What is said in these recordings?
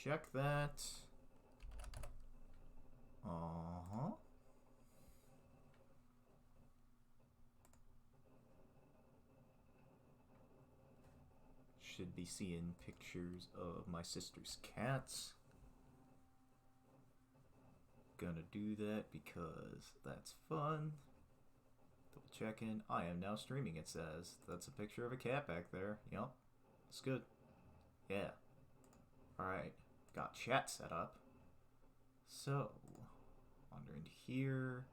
check that. Uh-huh. Should be seeing pictures of my sister's cats. Gonna do that because that's fun. Double checking. I am now streaming, it says. That's a picture of a cat back there. Yep. It's good. Yeah. Alright. Got chat set up. So, wander into here.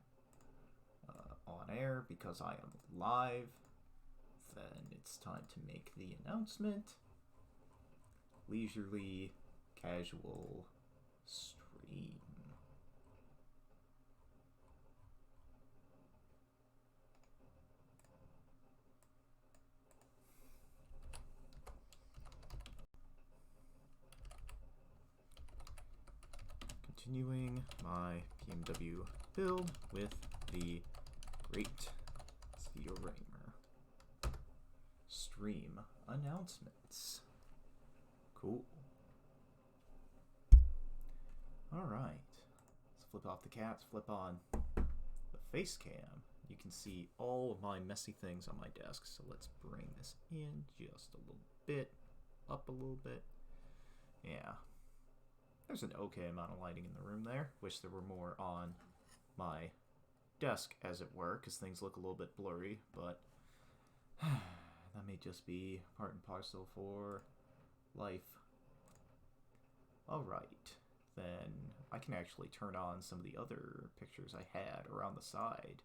On air because I am live. Then it's time to make the announcement. Leisurely, casual stream. Continuing my PMW build with the great Zeorymer. Stream announcements. Cool. Alright. Let's flip off the cats, flip on the face cam. You can see all of my messy things on my desk. So let's bring this in just a little bit. Up a little bit. Yeah. There's an okay amount of lighting in the room there. Wish there were more on my desk, as it were, because things look a little bit blurry, but that may just be part and parcel for life. Alright, then I can actually turn on some of the other pictures I had around the side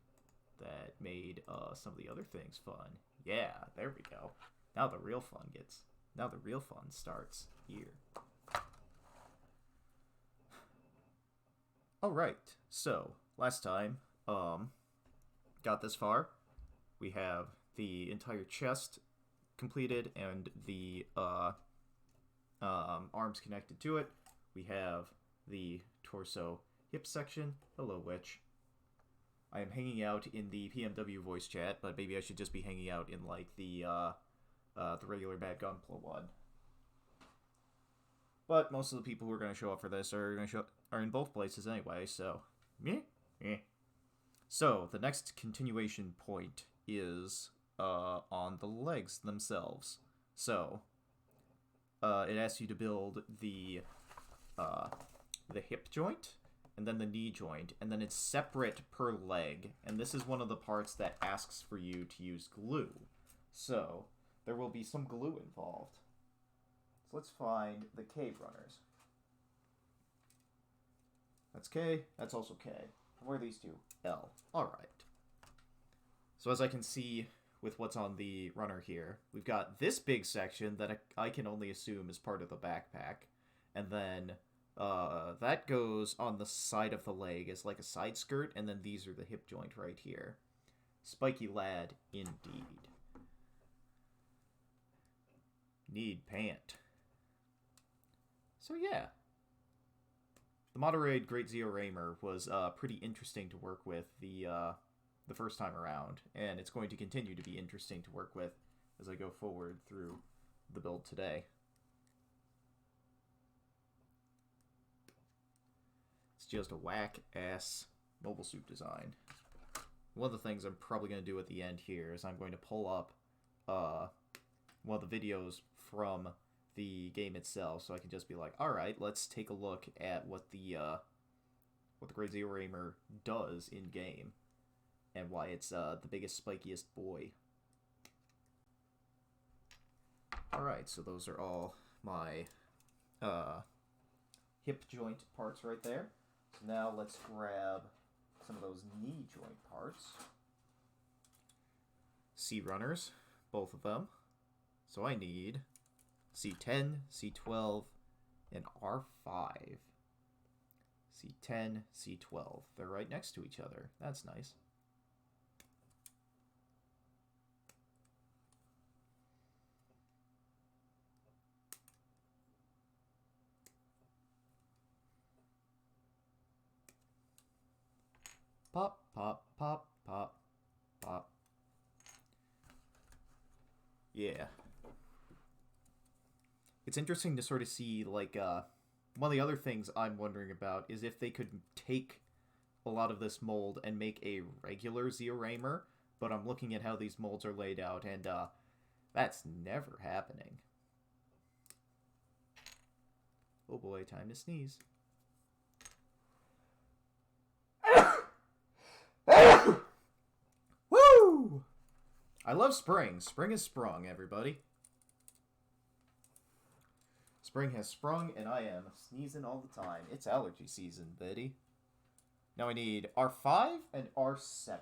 that made some of the other things fun. Yeah, there we go. Now the real fun starts here. Alright, so last time, got this far. We have the entire chest completed and the arms connected to it. We have the torso hip section. Hello, Witch. I am hanging out in the PMW voice chat, but maybe I should just be hanging out in like the regular Bad Gunpla one. But most of the people who are going to show up for this are in both places anyway, so meh. So the next continuation point is on the legs themselves. So it asks you to build the hip joint and then the knee joint, and then it's separate per leg. And this is one of the parts that asks for you to use glue. So there will be some glue involved. So let's find the cave runners. That's K. That's also K. Where are these two? L. Alright. So as I can see with what's on the runner here, we've got this big section that I can only assume is part of the backpack. And then that goes on the side of the leg as like a side skirt, and then these are the hip joint right here. Spiky lad, indeed. Need pant. So yeah. The Moderate Great Zeorymer was pretty interesting to work with the first time around, and it's going to continue to be interesting to work with as I go forward through the build today. It's just a whack-ass mobile suit design. One of the things I'm probably going to do at the end here is I'm going to pull up one of the videos from the game itself, so I can just be like, alright, let's take a look at what the Great Zeorymer does in-game, and why it's the biggest, spikiest boy. Alright, so those are all my hip joint parts right there. So now let's grab some of those knee joint parts. C runners, both of them. So I need C10, C12, and R5. C10, C12. They're right next to each other. That's nice. Pop, pop, pop, pop, pop. Yeah. It's interesting to sort of see, like, one of the other things I'm wondering about is if they could take a lot of this mold and make a regular Zeorymer, but I'm looking at how these molds are laid out, and that's never happening. Oh boy, time to sneeze. Woo! I love spring. Spring has sprung, everybody. Spring has sprung, and I am sneezing all the time. It's allergy season, Betty. Now I need R5 and R7.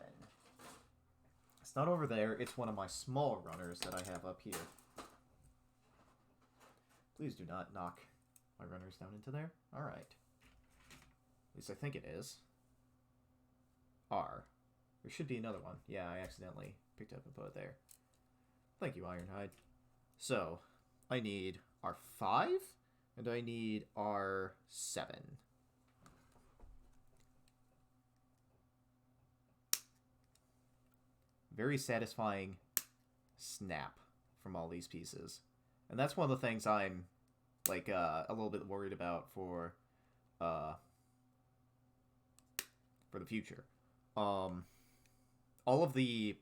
It's not over there. It's one of my small runners that I have up here. Please do not knock my runners down into there. Alright. At least I think it is. R. There should be another one. Yeah, I accidentally picked up and put it there. Thank you, Ironhide. So, I need R5, and I need R7. Very satisfying snap from all these pieces. And that's one of the things I'm, like, a little bit worried about for the future. All of the,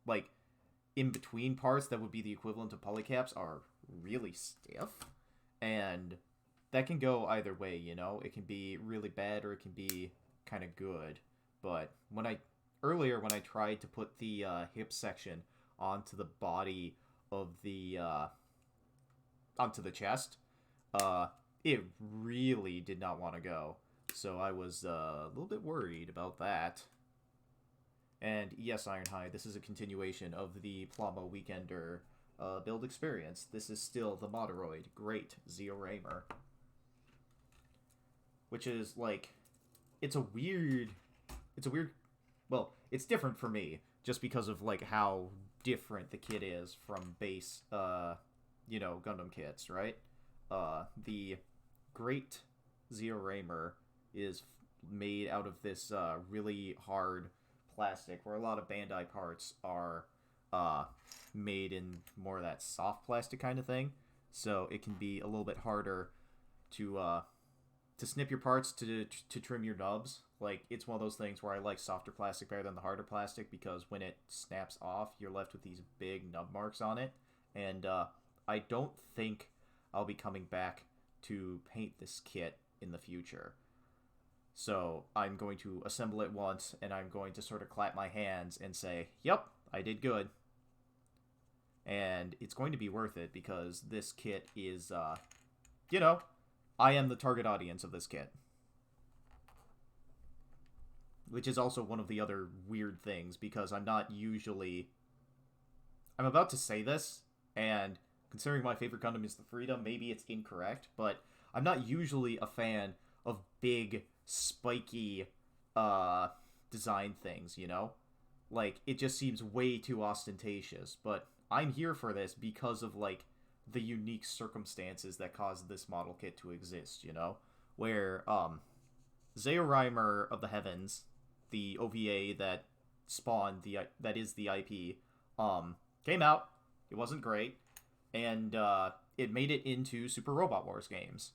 like, in-between parts that would be the equivalent of polycaps are really stiff, and that can go either way, you know? It can be really bad or it can be kind of good, but earlier when I tried to put the hip section onto the body of the onto the chest, it really did not want to go, so I was a little bit worried about that. And yes, Ironhide, this is a continuation of the Plamo Weekender build experience. This is still the Moderoid Great Zeorymer. Which is, like, it's different for me, just because of, like, how different the kit is from base, you know, Gundam kits, right? The Great Zeorymer is made out of this, really hard plastic, where a lot of Bandai parts are made in more of that soft plastic kind of thing, so it can be a little bit harder to snip your parts to trim your nubs. Like, it's one of those things where I like softer plastic better than the harder plastic, because when it snaps off, you're left with these big nub marks on it, and I don't think I'll be coming back to paint this kit in the future. So I'm going to assemble it once, and I'm going to sort of clap my hands and say, yep, I did good. And it's going to be worth it, because this kit is, you know, I am the target audience of this kit. Which is also one of the other weird things, because I'm not usually... I'm about to say this, and considering my favorite Gundam is the Freedom, maybe it's incorrect, but I'm not usually a fan of big, spiky, design things, you know? Like, it just seems way too ostentatious, but I'm here for this because of, like, the unique circumstances that caused this model kit to exist, you know? Where, Zeorymer of the Heavens, the OVA that spawned that is the IP, came out. It wasn't great, and it made it into Super Robot Wars games.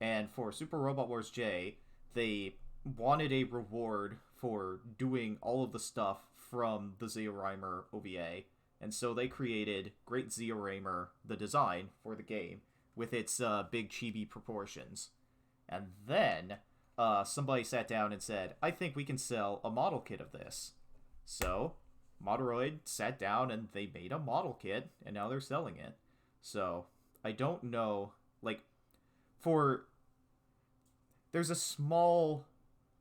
And for Super Robot Wars J, they wanted a reward for doing all of the stuff from the Zeorymer OVA, and so they created Great Zeorymer, the design, for the game, with its big chibi proportions. And then somebody sat down and said, I think we can sell a model kit of this. So Moderoid sat down and they made a model kit, and now they're selling it. So I don't know, like, there's a small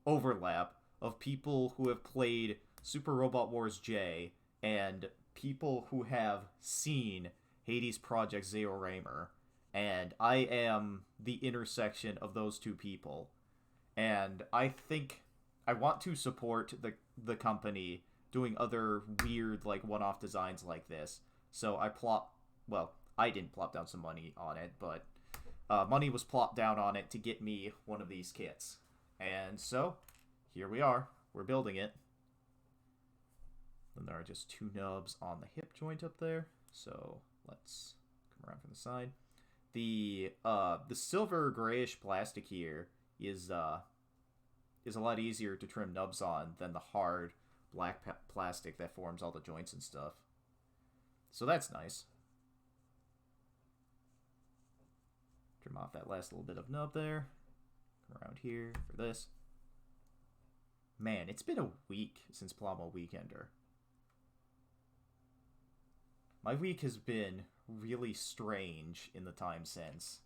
overlap of people who have played Super Robot Wars J and people who have seen Hades Project Zeorymer, and I am the intersection of those two people. And I think I want to support the company doing other weird, like, one-off designs like this. So I didn't plop down some money on it, but money was plopped down on it to get me one of these kits. And so, here we are. We're building it. Then there are just two nubs on the hip joint up there. So, let's come around from the side. The silver grayish plastic here is is a lot easier to trim nubs on than the hard black plastic that forms all the joints and stuff. So that's nice. Trim off that last little bit of nub there. Come around here for this. Man, it's been a week since Plamo Weekender. My week has been really strange in the time since.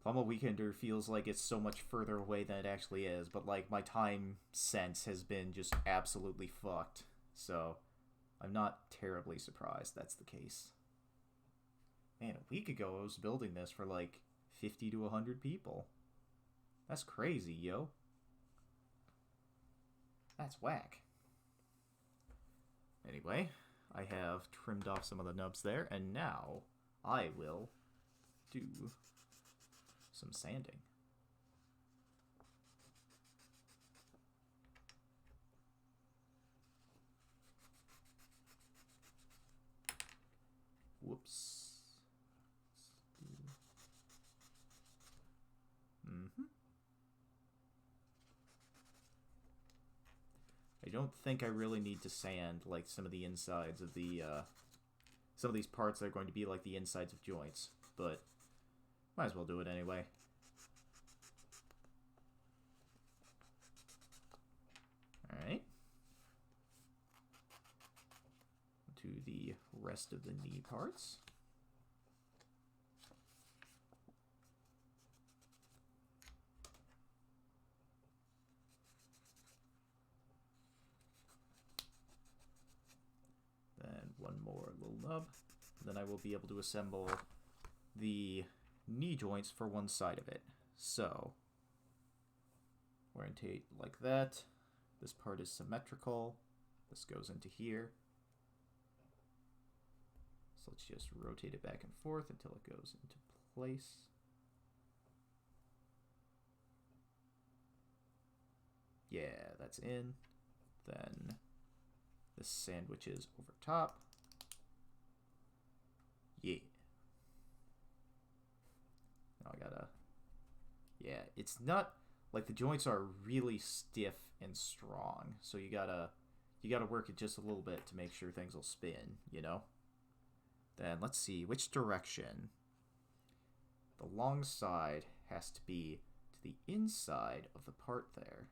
Plamo Weekender feels like it's so much further away than it actually is, but like my time sense has been just absolutely fucked. So I'm not terribly surprised that's the case. Man, a week ago I was building this for like 50 to 100 people. That's crazy, yo. That's whack. Anyway, I have trimmed off some of the nubs there, and now I will do some sanding. Whoops. I don't think I really need to sand like some of the insides of the some of these parts that are going to be like the insides of joints, but might as well do it anyway. Alright. To the rest of the knee parts. One more little nub. Then I will be able to assemble the knee joints for one side of it. So, orientate like that. This part is symmetrical. This goes into here. So let's just rotate it back and forth until it goes into place. Yeah, that's in. Then this sandwiches over top. Yeah. Now I gotta... Yeah, it's not... Like, the joints are really stiff and strong. So you gotta work it just a little bit to make sure things will spin, you know? Then, let's see, which direction? The long side has to be to the inside of the part there.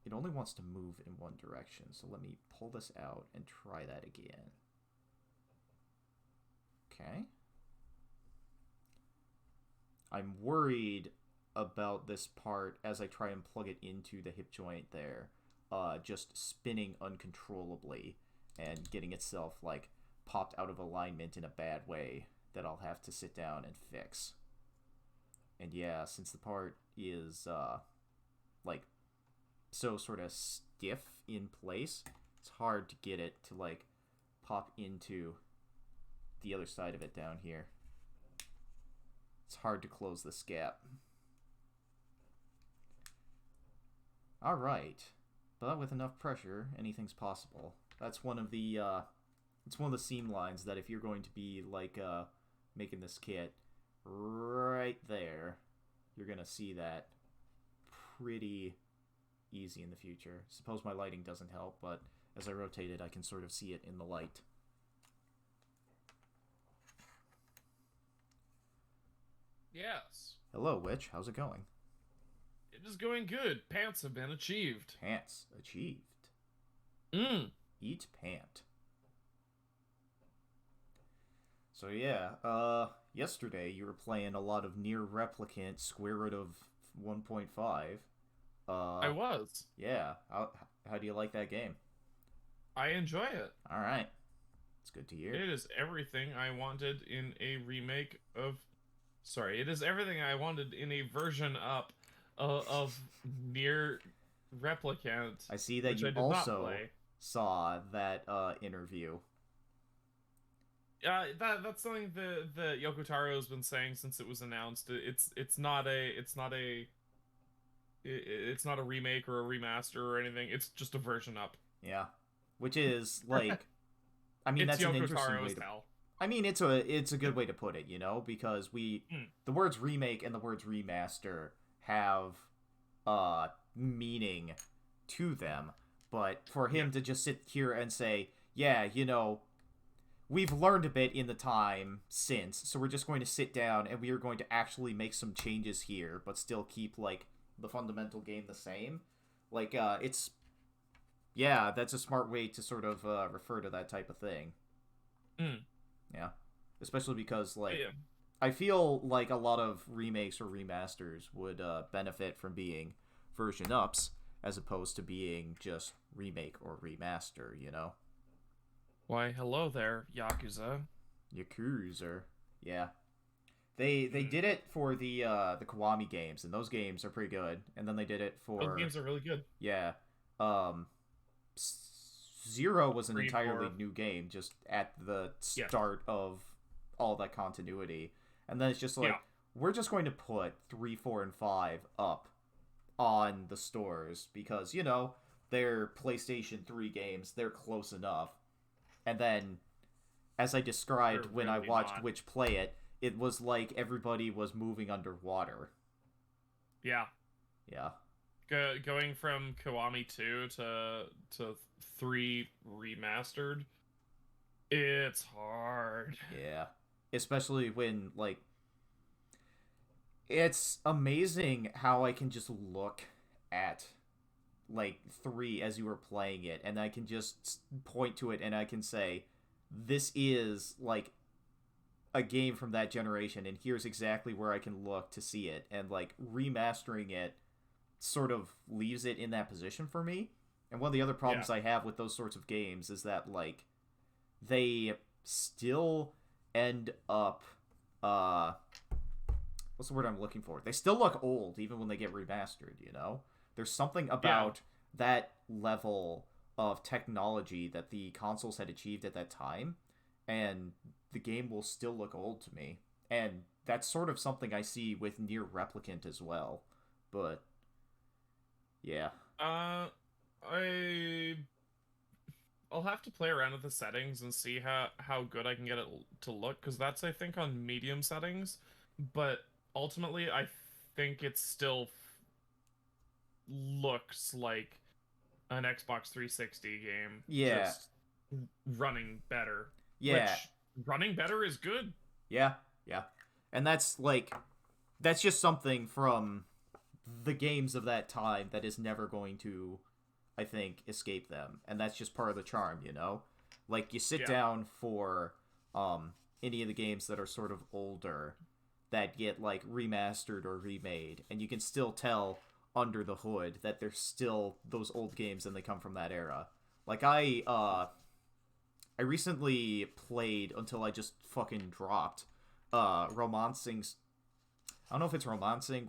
It only wants to move in one direction, so let me pull this out and try that again. Okay. I'm worried about this part as I try and plug it into the hip joint there, just spinning uncontrollably and getting itself, like, popped out of alignment in a bad way that I'll have to sit down and fix. And yeah, since the part is, like, so sort of stiff in place, it's hard to get it to like pop into the other side of it down here. It's hard to close this gap. Alright, but with enough pressure, anything's possible. That's one of the it's one of the seam lines that if you're going to be like making this kit right there, you're gonna see that pretty easy in the future. Suppose my lighting doesn't help, but as I rotate it, I can sort of see it in the light. Yes. Hello, Witch. How's it going? It is going good. Pants have been achieved. Pants achieved. Eat pant. So yeah, yesterday you were playing a lot of Near Replicant square root of 1.5. I was. Yeah. How do you like that game? I enjoy it. All right. It's good to hear. It is everything I wanted in a remake of... Sorry, it is everything I wanted in a version up of Near Replicant. I see that you also saw that interview. That's something that Yoko Taro has been saying since it was announced. It's not a remake or a remaster or anything. It's just a version up. Yeah, which is like I mean, It's that's an Yoko interesting Taro way to. style. I mean, it's a good way to put it, because Mm, the words remake and the words remaster have meaning to them, but for yeah. him to just sit here and say, yeah, we've learned a bit in the time since, so we're just going to sit down and we are going to actually make some changes here, but still keep like the fundamental game the same. Like, it's yeah, that's a smart way to sort of refer to that type of thing. Mm, Yeah, especially because but like yeah. I feel like a lot of remakes or remasters would benefit from being version ups as opposed to being just remake or remaster. Why, hello there, Yakuza. Yakuza. Yeah. They Mm. did it for the Kiwami games, and those games are pretty good. And then they did it Those for games are really good. yeah. Um Zero was an Three, entirely 4. new game just at the Yes. start of all that continuity. And then it's just Yeah. like we're just going to put 3, 4, and 5 up on the stores because, they're PlayStation 3 games, they're close enough. And then as I They're described when I really watched not. Witch play it, it was like everybody was moving underwater. Yeah. Yeah. Going from Kiwami 2 to 3 remastered, it's hard. Yeah. Especially when like it's amazing how I can just look at like 3 as you were playing it and I can just point to it and I can say this is like a game from that generation and here's exactly where I can look to see it, and like remastering it sort of leaves it in that position for me. And one of the other Yeah. problems I have with those sorts of games is that like they still end up uh what's the word I'm looking for? They still look old even when they get remastered. There's something Yeah. about that level of technology that the consoles had achieved at that time, and the game will still look old to me. And that's sort of something I see with Near Replicant as well. But yeah. Uh I I'll have to play around with the settings and see how good I can get it to look, because that's, I think, on medium settings, but ultimately I think it still looks like an Xbox 360 game, Yeah. just running better, Yeah. which running better is good. Yeah. Yeah. And that's just something from the games of that time that is never going to, I think, escape them. And that's just part of the charm. Like you sit Yeah. down for any of the games that are sort of older that get like remastered or remade, and you can still tell under the hood that they're still those old games and they come from that era. Like I recently played until I just fucking dropped romancing. I don't know if it's romancing.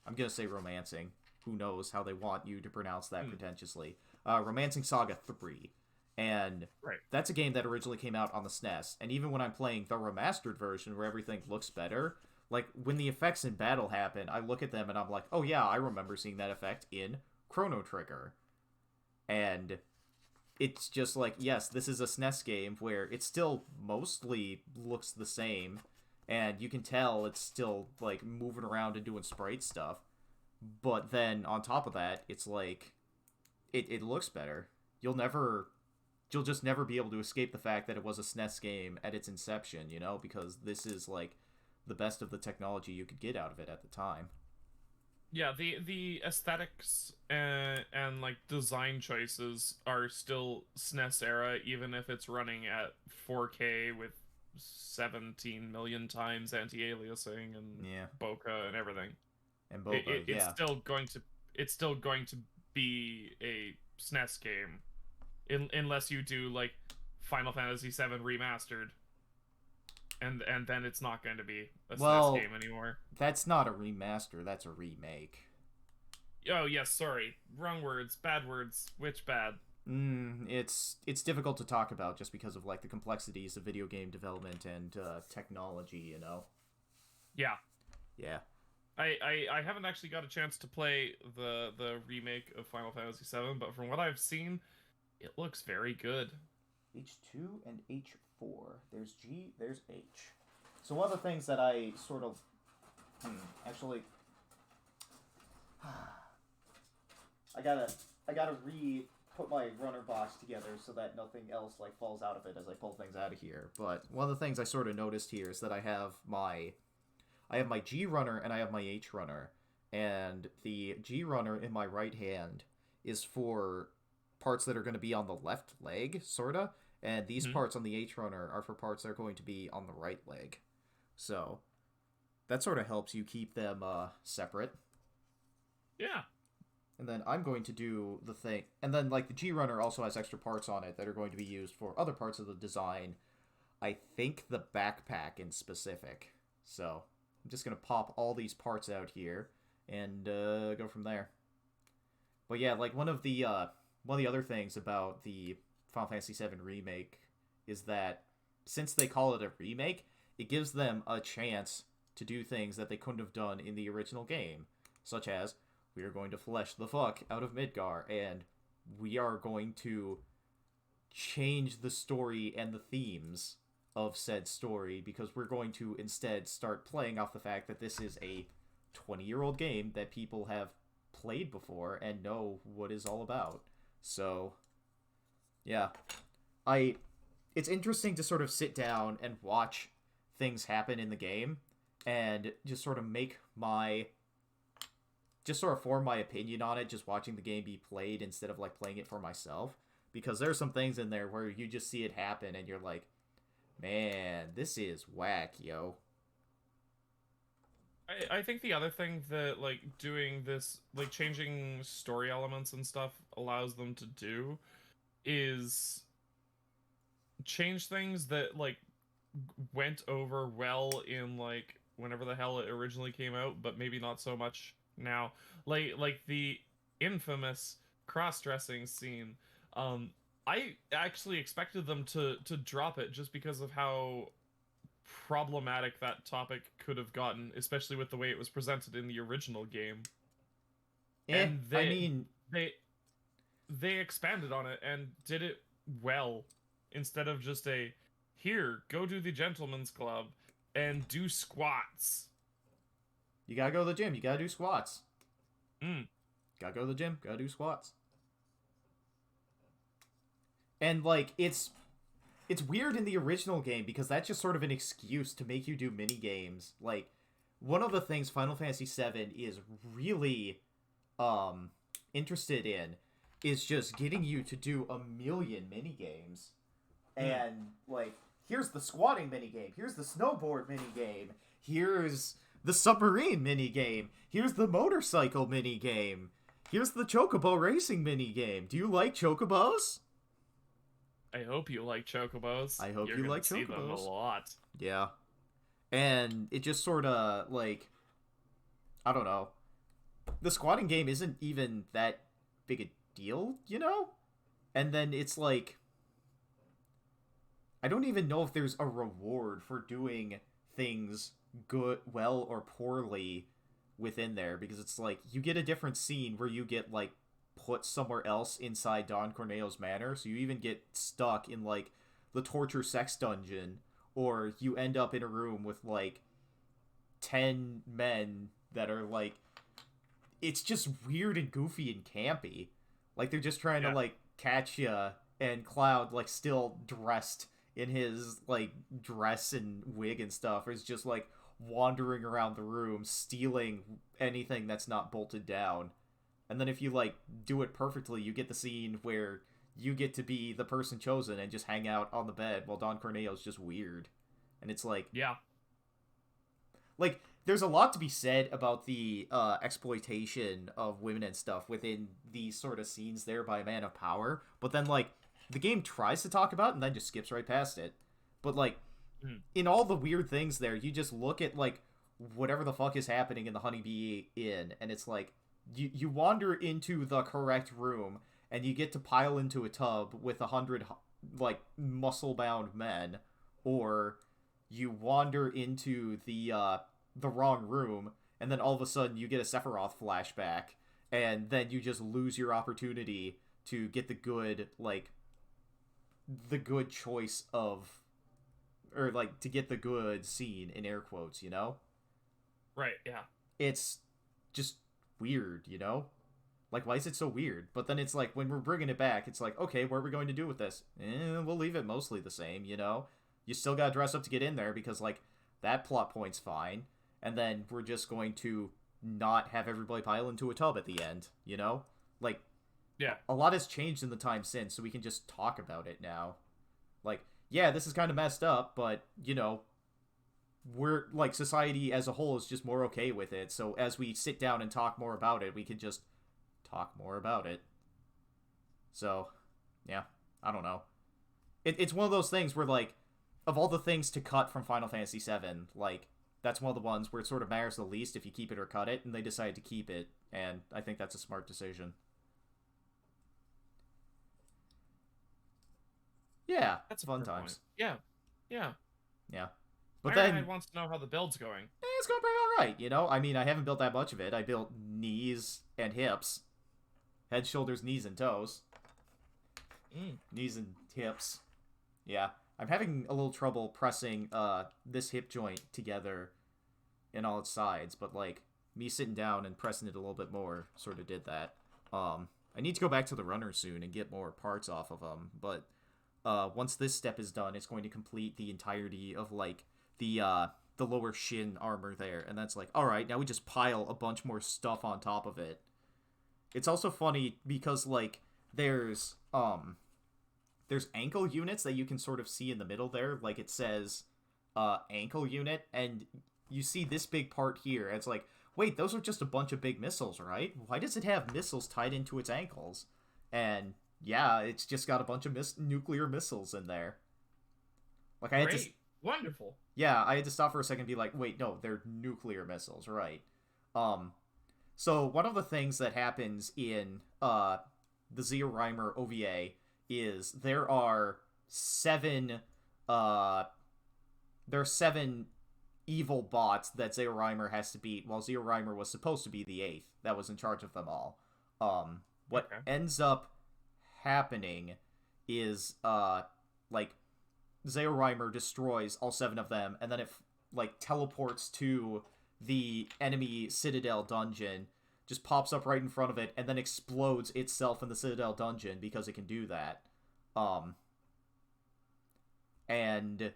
I'm gonna say romancing. Who knows how they want you to pronounce that Hmm. pretentiously? Romancing Saga 3. And Right. that's a game that originally came out on the SNES. And even when I'm playing the remastered version where everything looks better, like when the effects in battle happen, I look at them and I'm like, oh yeah, I remember seeing that effect in Chrono Trigger. And it's just like, yes, this is a SNES game where it still mostly looks the same, and you can tell it's still like moving around and doing sprite stuff. But then on top of that, it's like it looks better. You'll just never be able to escape the fact that it was a SNES game at its inception, because this is like the best of the technology you could get out of it at the time. Yeah, the aesthetics and like design choices are still SNES era, even if it's running at 4K with 17 million times anti-aliasing and Yeah, bokeh and everything. and It, Boba, it it's yeah, still going to be a SNES game, unless you do like Final Fantasy VII remastered, and then it's not going to be a SNES well, game anymore. that's not a remaster, that's a remake. Oh yes, sorry, wrong words, bad words, which bad. It's difficult to talk about just because of like the complexities of video game development and technology. Yeah, Yeah, I haven't actually got a chance to play the remake of Final Fantasy VII, but from what I've seen, it looks very good. H2 and H4. There's G, there's H. So one of the things that I sort of... actually... I gotta put my runner box together so that nothing else like falls out of it as I pull things out of here. But one of the things I sort of noticed here is that I have my G runner and I have my H runner. And the G runner in my right hand is for parts that are going to be on the left leg, sorta. And these parts on the H runner are for parts that are going to be on the right leg. So that sort of helps you keep them separate. Yeah. And then I'm going to do the thing. And then, like, the G runner also has extra parts on it that are going to be used for other parts of the design. I think the backpack in specific. So I'm just going to pop all these parts out here and go from there. But yeah, like, one of the other things about the Final Fantasy VII Remake is that since they call it a remake, it gives them a chance to do things that they couldn't have done in the original game, such as we are going to flesh the fuck out of Midgar, and we are going to change the story and the themes of said story, because we're going to instead start playing off the fact that this is a 20-year-old game that people have played before and know what it's all about. So, yeah. It's interesting to sort of sit down and watch things happen in the game and just sort of form my opinion on it, just watching the game be played instead of, like, playing it for myself. Because there's some things in there where you just see it happen and you're like, man, this is whack, yo. I think the other thing that, like, doing this, like, changing story elements and stuff allows them to do is change things that, like, went over well in, like, whenever the hell it originally came out, but maybe not so much now. Like the infamous cross-dressing scene. I actually expected them to drop it just because of how problematic that topic could have gotten, especially with the way it was presented in the original game. And they expanded on it and did it well, instead of just here, go to the gentleman's club and do squats. You gotta go to the gym, you gotta do squats. Gotta go to the gym, gotta do squats. And, like, it's weird in the original game because that's just sort of an excuse to make you do mini games. Like, one of the things Final Fantasy VII is really interested in is just getting you to do a million mini games. And, like, here's the squatting mini game, here's the snowboard mini game, here's the submarine mini game, here's the motorcycle mini game, here's the chocobo racing mini game. Do you like chocobos? I hope you like chocobos. I hope you like chocobos. See them a lot. Yeah. And it just sort of, like, I don't know. The squatting game isn't even that big a deal, you know? And then it's like, I don't even know if there's a reward for doing things good, well, or poorly within there, because it's like, you get a different scene where you get, like, put somewhere else inside Don Corneo's manor, so you even get stuck in, like, the torture sex dungeon, or you end up in a room with, like, 10 men that are, like, it's just weird and goofy and campy. Like, they're just trying to, like, catch ya, and Cloud, like, still dressed in his, like, dress and wig and stuff, is just, like, wandering around the room, stealing anything that's not bolted down. And then if you, like, do it perfectly, you get the scene where you get to be the person chosen and just hang out on the bed while Don Corneo's just weird. And it's like... Yeah. Like, there's a lot to be said about the exploitation of women and stuff within these sort of scenes there by a man of power. But then, like, the game tries to talk about it and then just skips right past it. But, like, in all the weird things there, you just look at, like, whatever the fuck is happening in the Honeybee Inn, and it's like, you wander into the correct room, and you get to pile into a tub with 100, like, muscle-bound men, or you wander into the wrong room, and then all of a sudden you get a Sephiroth flashback, and then you just lose your opportunity to get the good, like, the good choice of, or like to get the good scene in air quotes, you know? Right, yeah. It's just weird, you know? Like, why is it so weird? But then it's like, when we're bringing it back, it's like, okay, what are we going to do with this? We'll leave it mostly the same, you know? You still gotta dress up to get in there because, like, that plot point's fine. And then we're just going to not have everybody pile into a tub at the end, you know? Like, Yeah. a lot has changed in the time since, so we can just talk about it now. Like, yeah, this is kind of messed up, but, you know, we're, like, society as a whole is just more okay with it. So as we sit down and talk more about it, we can just talk more about it. So, yeah, I don't know. It's one of those things where, like, of all the things to cut from Final Fantasy VII, like, that's one of the ones where it sort of matters the least if you keep it or cut it, and they decided to keep it, and I think that's a smart decision. Yeah, That's a fun fair times. point. Yeah. Yeah. Yeah. But Iron then, Knight wants to know how the build's going. it's going pretty alright, you know? I mean, I haven't built that much of it. I built knees and hips. Head, shoulders, knees, and toes. Knees and hips. Yeah. I'm having a little trouble pressing this hip joint together in all its sides, but, like, me sitting down and pressing it a little bit more sort of did that. I need to go back to the runner soon and get more parts off of them, but once this step is done, it's going to complete the entirety of, like, the lower shin armor there, and that's like, alright, now we just pile a bunch more stuff on top of it. It's also funny because, like, there's ankle units that you can sort of see in the middle there, like it says ankle unit, and you see this big part here, and it's like, wait, those are just a bunch of big missiles, right? Why does it have missiles tied into its ankles? And yeah, it's just got a bunch of nuclear missiles in there. Like, I had to... Wonderful. Yeah, I had to stop for a second and be like, wait, no, they're nuclear missiles, right? So one of the things that happens in the Zeorymer OVA is there are seven evil bots that Zeorymer has to beat, while Zeorymer was supposed to be the 8th that was in charge of them all. What ends up happening is like, Zeorymer destroys all 7 of them, and then it like teleports to the enemy Citadel dungeon, just pops up right in front of it, and then explodes itself in the Citadel dungeon because it can do that. And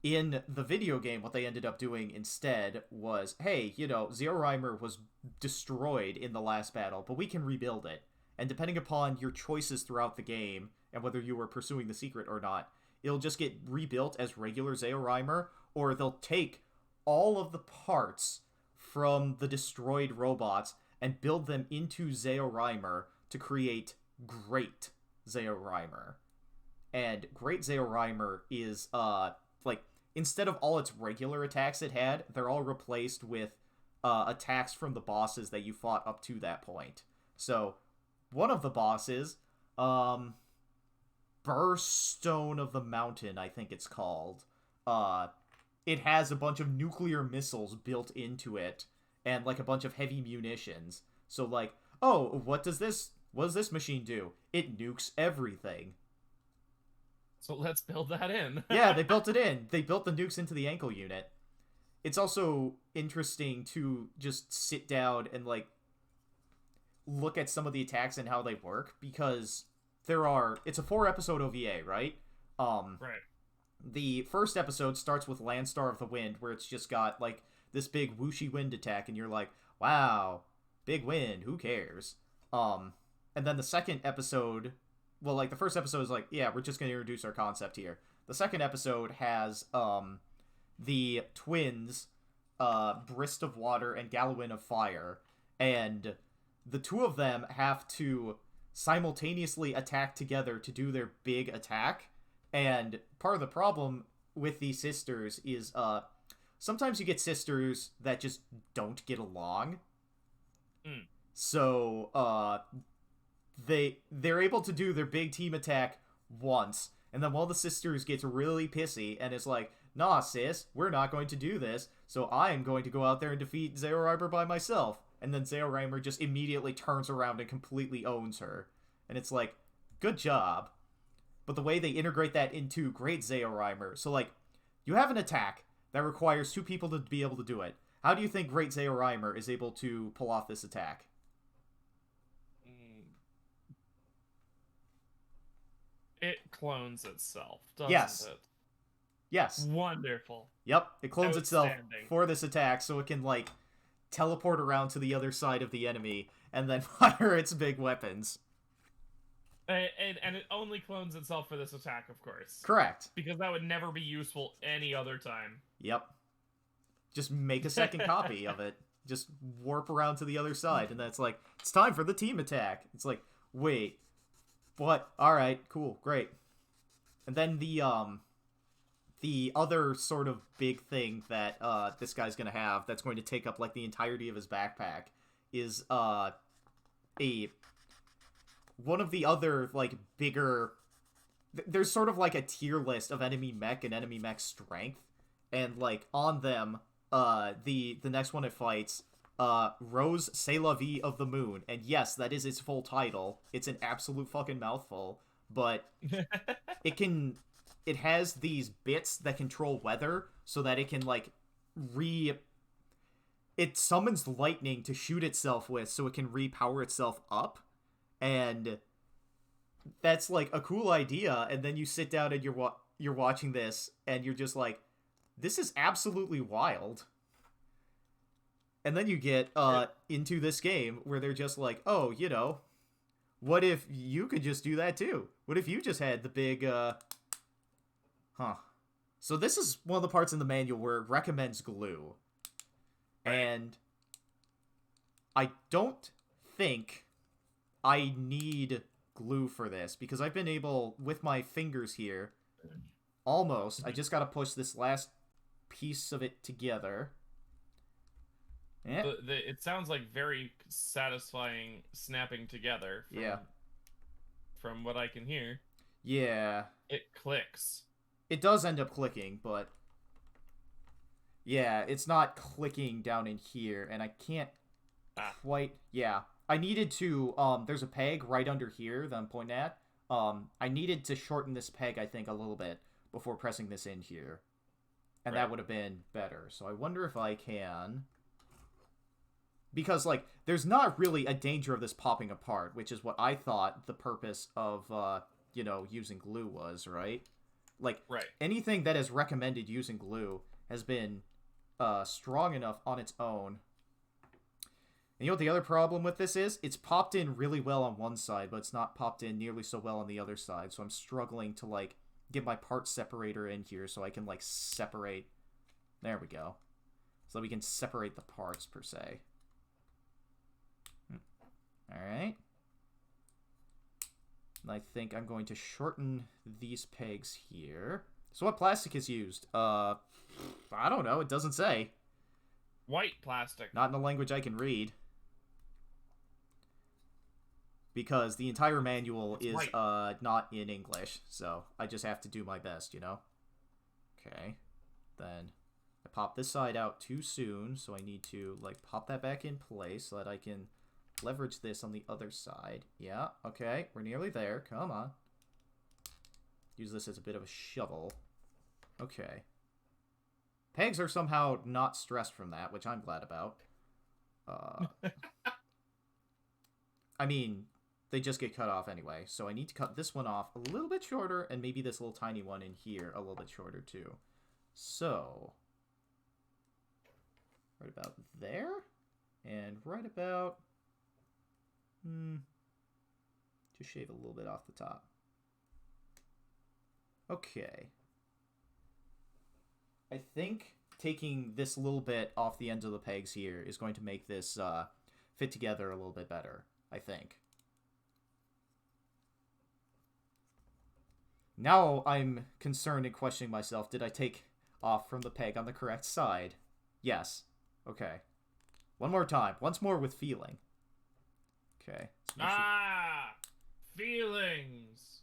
in the video game, what they ended up doing instead was, hey, you know, Zeorymer was destroyed in the last battle, but we can rebuild it. And depending upon your choices throughout the game, and whether you were pursuing the secret or not, it'll just get rebuilt as regular Zeorymer, or they'll take all of the parts from the destroyed robots and build them into Zeorymer to create Great Zeorymer. And Great Zeorymer is, like, instead of all its regular attacks it had, they're all replaced with attacks from the bosses that you fought up to that point. So, one of the bosses, Burstone of the Mountain, I think it's called. It has a bunch of nuclear missiles built into it, and, like, a bunch of heavy munitions. So, like, oh, what does this machine do? It nukes everything. So let's build that in. Yeah, they built it in. They built the nukes into the ankle unit. It's also interesting to just sit down and, like, look at some of the attacks and how they work, because it's a 4-episode OVA, right? Right. The first episode starts with Landstar of the Wind, where it's just got, like, this big whooshy wind attack, and you're like, wow, big wind, who cares? And then the second episode, well, like, the first episode is like, yeah, we're just gonna introduce our concept here. The second episode has, the twins, Brist of Water and Gallowin of Fire, and the two of them have to simultaneously attack together to do their big attack. And part of the problem with these sisters is sometimes you get sisters that just don't get along. So they're able to do their big team attack once, and then one of the sisters gets really pissy and is like, nah, sis, we're not going to do this, so I'm going to go out there and defeat Zeorymer by myself. And then Zeorymer just immediately turns around and completely owns her. And it's like, good job. but the way they integrate that into Great Zeorymer. So, like, you have an attack that requires 2 people to be able to do it. How do you think Great Zeorymer is able to pull off this attack? It clones itself, doesn't Yes. it? Yes. Wonderful. Yep, it clones itself Outstanding. for this attack, so it can, like, teleport around to the other side of the enemy and then fire its big weapons. And it only clones itself for this attack, of course. Correct. Because that would never be useful any other time. Yep. Just make a second copy of it. Just warp around to the other side, and then it's like, it's time for the team attack. It's like, wait, what? Alright, cool, great. And then the other sort of big thing that this guy's gonna have that's going to take up like the entirety of his backpack is one of the other like bigger there's sort of like a tier list of enemy mech and enemy mech strength, and like on them the next one it fights Rose C'est la Vie of the Moon, and yes, that is its full title. It's an absolute fucking mouthful, but it has these bits that control weather so that it can like it summons lightning to shoot itself with so it can repower itself up, and that's like a cool idea. And then you sit down and you're watching this and you're just like, this is absolutely wild. And then you get into this game where they're just like, oh, you know, what if you could just do that too? What if you just had the big So this is one of the parts in the manual where it recommends glue. And I don't think I need glue for this, because I've been able, with my fingers here, almost, I just gotta push this last piece of it together. It sounds like very satisfying snapping together. From what I can hear. Yeah. It clicks. It does end up clicking, but yeah, it's not clicking down in here, and I can't quite... Yeah. I needed to... there's a peg right under here that I'm pointing at. I needed to shorten this peg, I think, a little bit before pressing this in here. And that would have been better. So I wonder if I can... Because, like, there's not really a danger of this popping apart, which is what I thought the purpose of, you know, using glue was, right? Like, anything that has recommended using glue has been strong enough on its own. And you know what the other problem with this is? It's popped in really well on one side, but it's not popped in nearly so well on the other side. So I'm struggling to, like, get my part separator in here so I can, like, separate... There we go. So that we can separate the parts, per se. Alright. I think I'm going to shorten these pegs here. So what plastic is used? I don't know. It doesn't say. White plastic. Not in a language I can read. Because the entire manual is not in English. So I just have to do my best, you know? Okay. Then I popped this side out too soon. So I need to, like, pop that back in place so that I can... leverage this on the other side. Yeah, okay. We're nearly there. Come on. Use this as a bit of a shovel. Okay. Pegs are somehow not stressed from that, which I'm glad about. I mean, they just get cut off anyway. So I need to cut this one off a little bit shorter, and maybe this little tiny one in here a little bit shorter too. So, right about there. And right about... just shave a little bit off the top. Okay. I think taking this little bit off the ends of the pegs here is going to make this fit together a little bit better, I think. Now I'm concerned and questioning myself. Did I take off from the peg on the correct side? Yes. Okay. One more time. Once more with feeling. Okay. Feelings.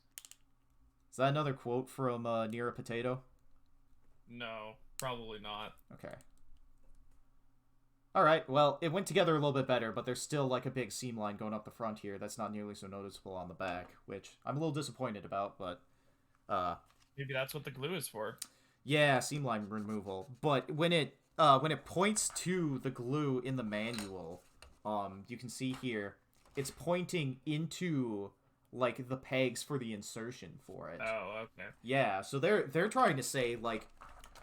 Is that another quote from Near a Potato? No, probably not. Okay. Alright, well, it went together a little bit better, but there's still like a big seam line going up the front here that's not nearly so noticeable on the back, which I'm a little disappointed about, but Maybe that's what the glue is for. Yeah, seam line removal. But when it points to the glue in the manual, you can see here, it's pointing into like the pegs for the insertion for it. Oh, okay. Yeah, so they're trying to say like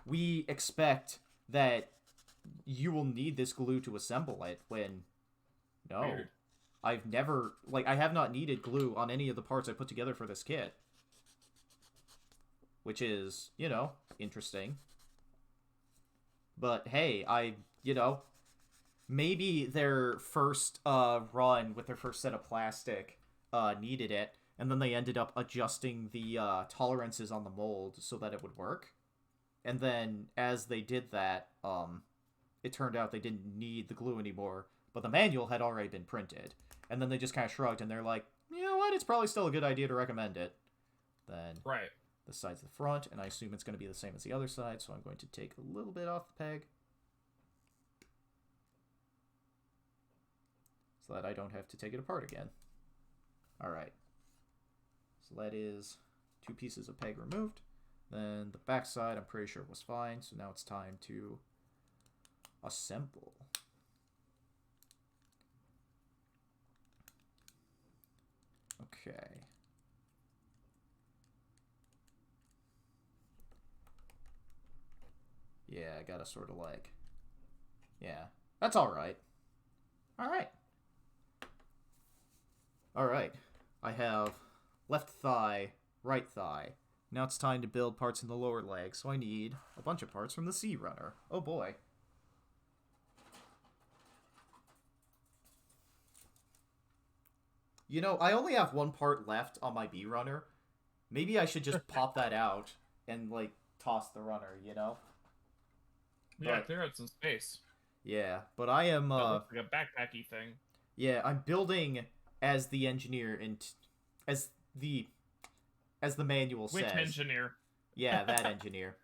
we expect that you will need this glue to assemble it when no. Weird. I've never I have not needed glue on any of the parts I put together for this kit. Which is, interesting. But hey, maybe their first run with their first set of plastic needed it, and then they ended up adjusting the tolerances on the mold so that it would work. And then as they did that, it turned out they didn't need the glue anymore, but the manual had already been printed. And then they just kind of shrugged, and they're like, you know what, it's probably still a good idea to recommend it. Then Right. the side's the front, and I assume it's going to be the same as the other side, so I'm going to take a little bit off the peg so that I don't have to take it apart again. Alright. So that is 2 pieces of peg removed. Then the back side I'm pretty sure was fine, so now it's time to assemble. Okay. Yeah, I gotta sort of yeah, that's alright. Alright. Alright. I have left thigh, right thigh. Now it's time to build parts in the lower leg, so I need a bunch of parts from the Zeorymer. Oh boy. I only have one part left on my B runner. Maybe I should just pop that out and, toss the runner, Yeah, But- clear out some space. Yeah, but I am, That looks like a backpacky thing. yeah, I'm building as the engineer and as the manual Which says. engineer? Yeah, that engineer.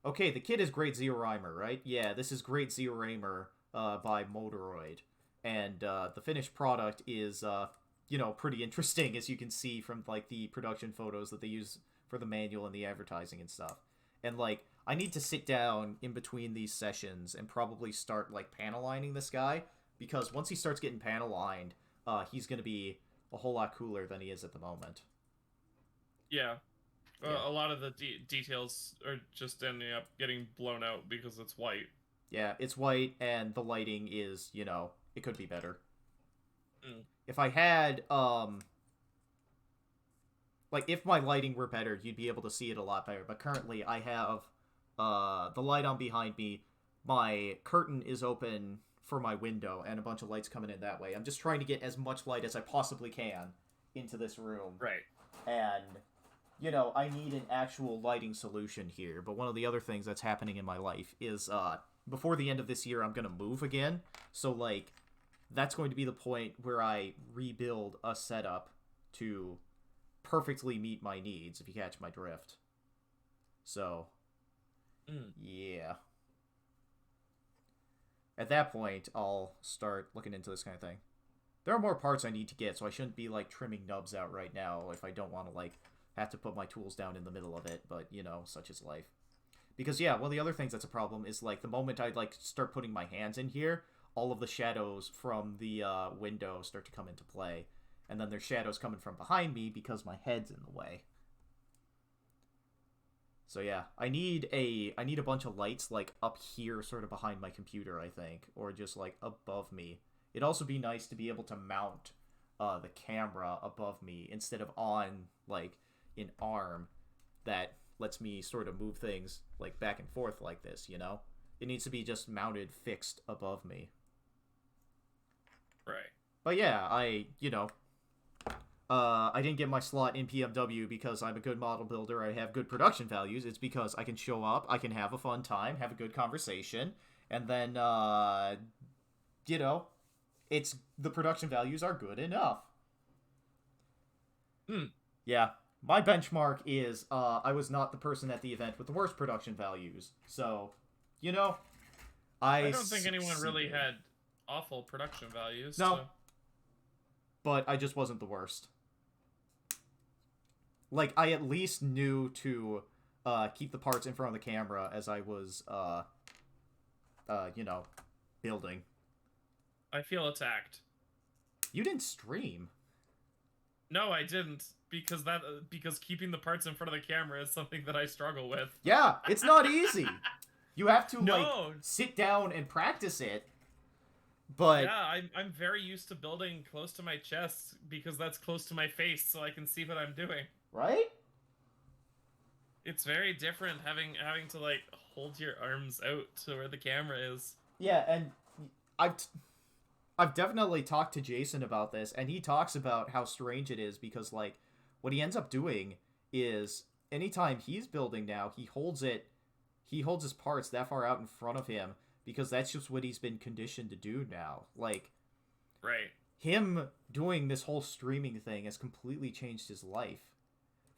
Okay, the kit is Great Zeorymer, right? Yeah, this is Great Zeorymer by Motoroid. And the finished product is, pretty interesting, as you can see from, the production photos that they use for the manual and the advertising and stuff. And, I need to sit down in between these sessions and probably start, panel lining this guy. Because once he starts getting panel lined, he's going to be a whole lot cooler than he is at the moment. Yeah. Yeah. A lot of the details are just ending up getting blown out because it's white. Yeah, it's white, and the lighting is, it could be better. Mm. If I had, if my lighting were better, you'd be able to see it a lot better. But currently, I have, the light on behind me. My curtain is open for my window, and a bunch of lights coming in that way. I'm just trying to get as much light as I possibly can into this room. Right. And, I need an actual lighting solution here. But one of the other things that's happening in my life is, before the end of this year, I'm going to move again. So, that's going to be the point where I rebuild a setup to perfectly meet my needs, if you catch my drift. So, yeah. At that point, I'll start looking into this kind of thing. There are more parts I need to get, so I shouldn't be, trimming nubs out right now if I don't want to, have to put my tools down in the middle of it, but, such is life. Because, yeah, one of the other things that's a problem is, the moment I, start putting my hands in here, all of the shadows from the window start to come into play. And then there's shadows coming from behind me because my head's in the way. So yeah, I need a bunch of lights up here sort of behind my computer, I think, or just above me. It'd also be nice to be able to mount the camera above me instead of on an arm that lets me sort of move things back and forth like this, It needs to be just mounted fixed above me. Right. But yeah, I didn't get my slot in PMW because I'm a good model builder. I have good production values. It's because I can show up, I can have a fun time, have a good conversation, and then, it's the production values are good enough. Yeah, my benchmark is I was not the person at the event with the worst production values. So, I don't think anyone really had awful production values. No. So. But I just wasn't the worst. like I at least knew to keep the parts in front of the camera as I was you know, building. I feel attacked. You didn't stream. No, I didn't, because keeping the parts in front of the camera is something that I struggle with. Yeah, it's not easy. You have to like No. sit down and practice it. But Yeah, I'm very used to building close to my chest because that's close to my face, so I can see what I'm doing. right? It's very different having to like hold your arms out to where the camera is. Yeah, and I've I've definitely talked to Jason about this, and he talks about how strange it is because, like, what he ends up doing is anytime he's building now, he holds his parts that far out in front of him because that's just what he's been conditioned to do now. Like, Right. him doing this whole streaming thing has completely changed his life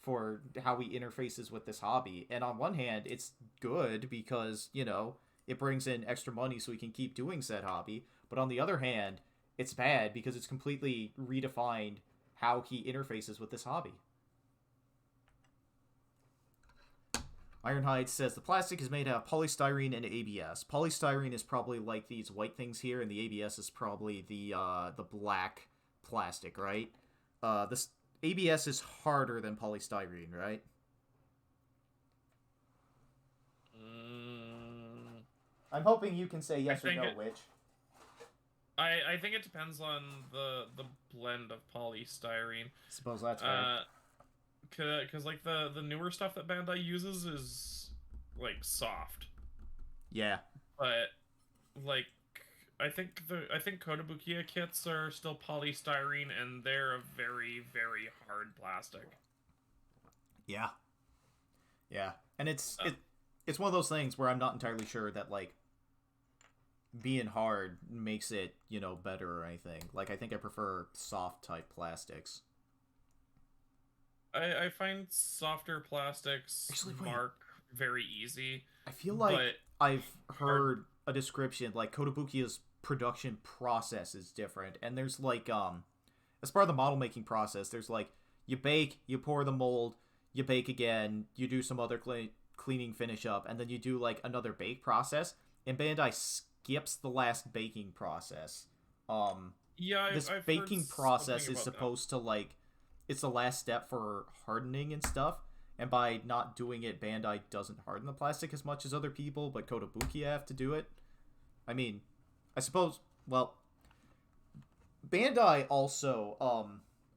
for how he interfaces with this hobby. And on one hand, it's good because, you know, it brings in extra money so he can keep doing said hobby. But on the other hand, it's bad because it's completely redefined how he interfaces with this hobby. Ironhide says the plastic is made out of polystyrene and ABS. Polystyrene is probably like these white things here, and the ABS is probably the black plastic, right? This ABS is harder than polystyrene, right? I'm hoping you can say yes or no, Witch. I think it depends on the blend of polystyrene. Suppose that's fair. Cause like the newer stuff that Bandai uses is like soft. Yeah. But like I think Kotobukiya kits are still polystyrene, and they're a very, very hard plastic. Yeah. Yeah. And it's one of those things where I'm not entirely sure that like being hard makes it, you know, better or anything. Like I think I prefer soft type plastics. I find softer plastics Actually, mark very easy. I feel like I've heard a description like Kotobukiya's production process is different, and there's like as part of the model making process, there's like you bake, you pour the mold, you bake again, you do some other cleaning finish up, and then you do like another bake process. And Bandai skips the last baking process. Yeah, this I've baking heard process is that. supposed to like it's the last step for hardening and stuff. And by not doing it, Bandai doesn't harden the plastic as much as other people, but Kotobukiya have to do it. I mean, I suppose, well, Bandai also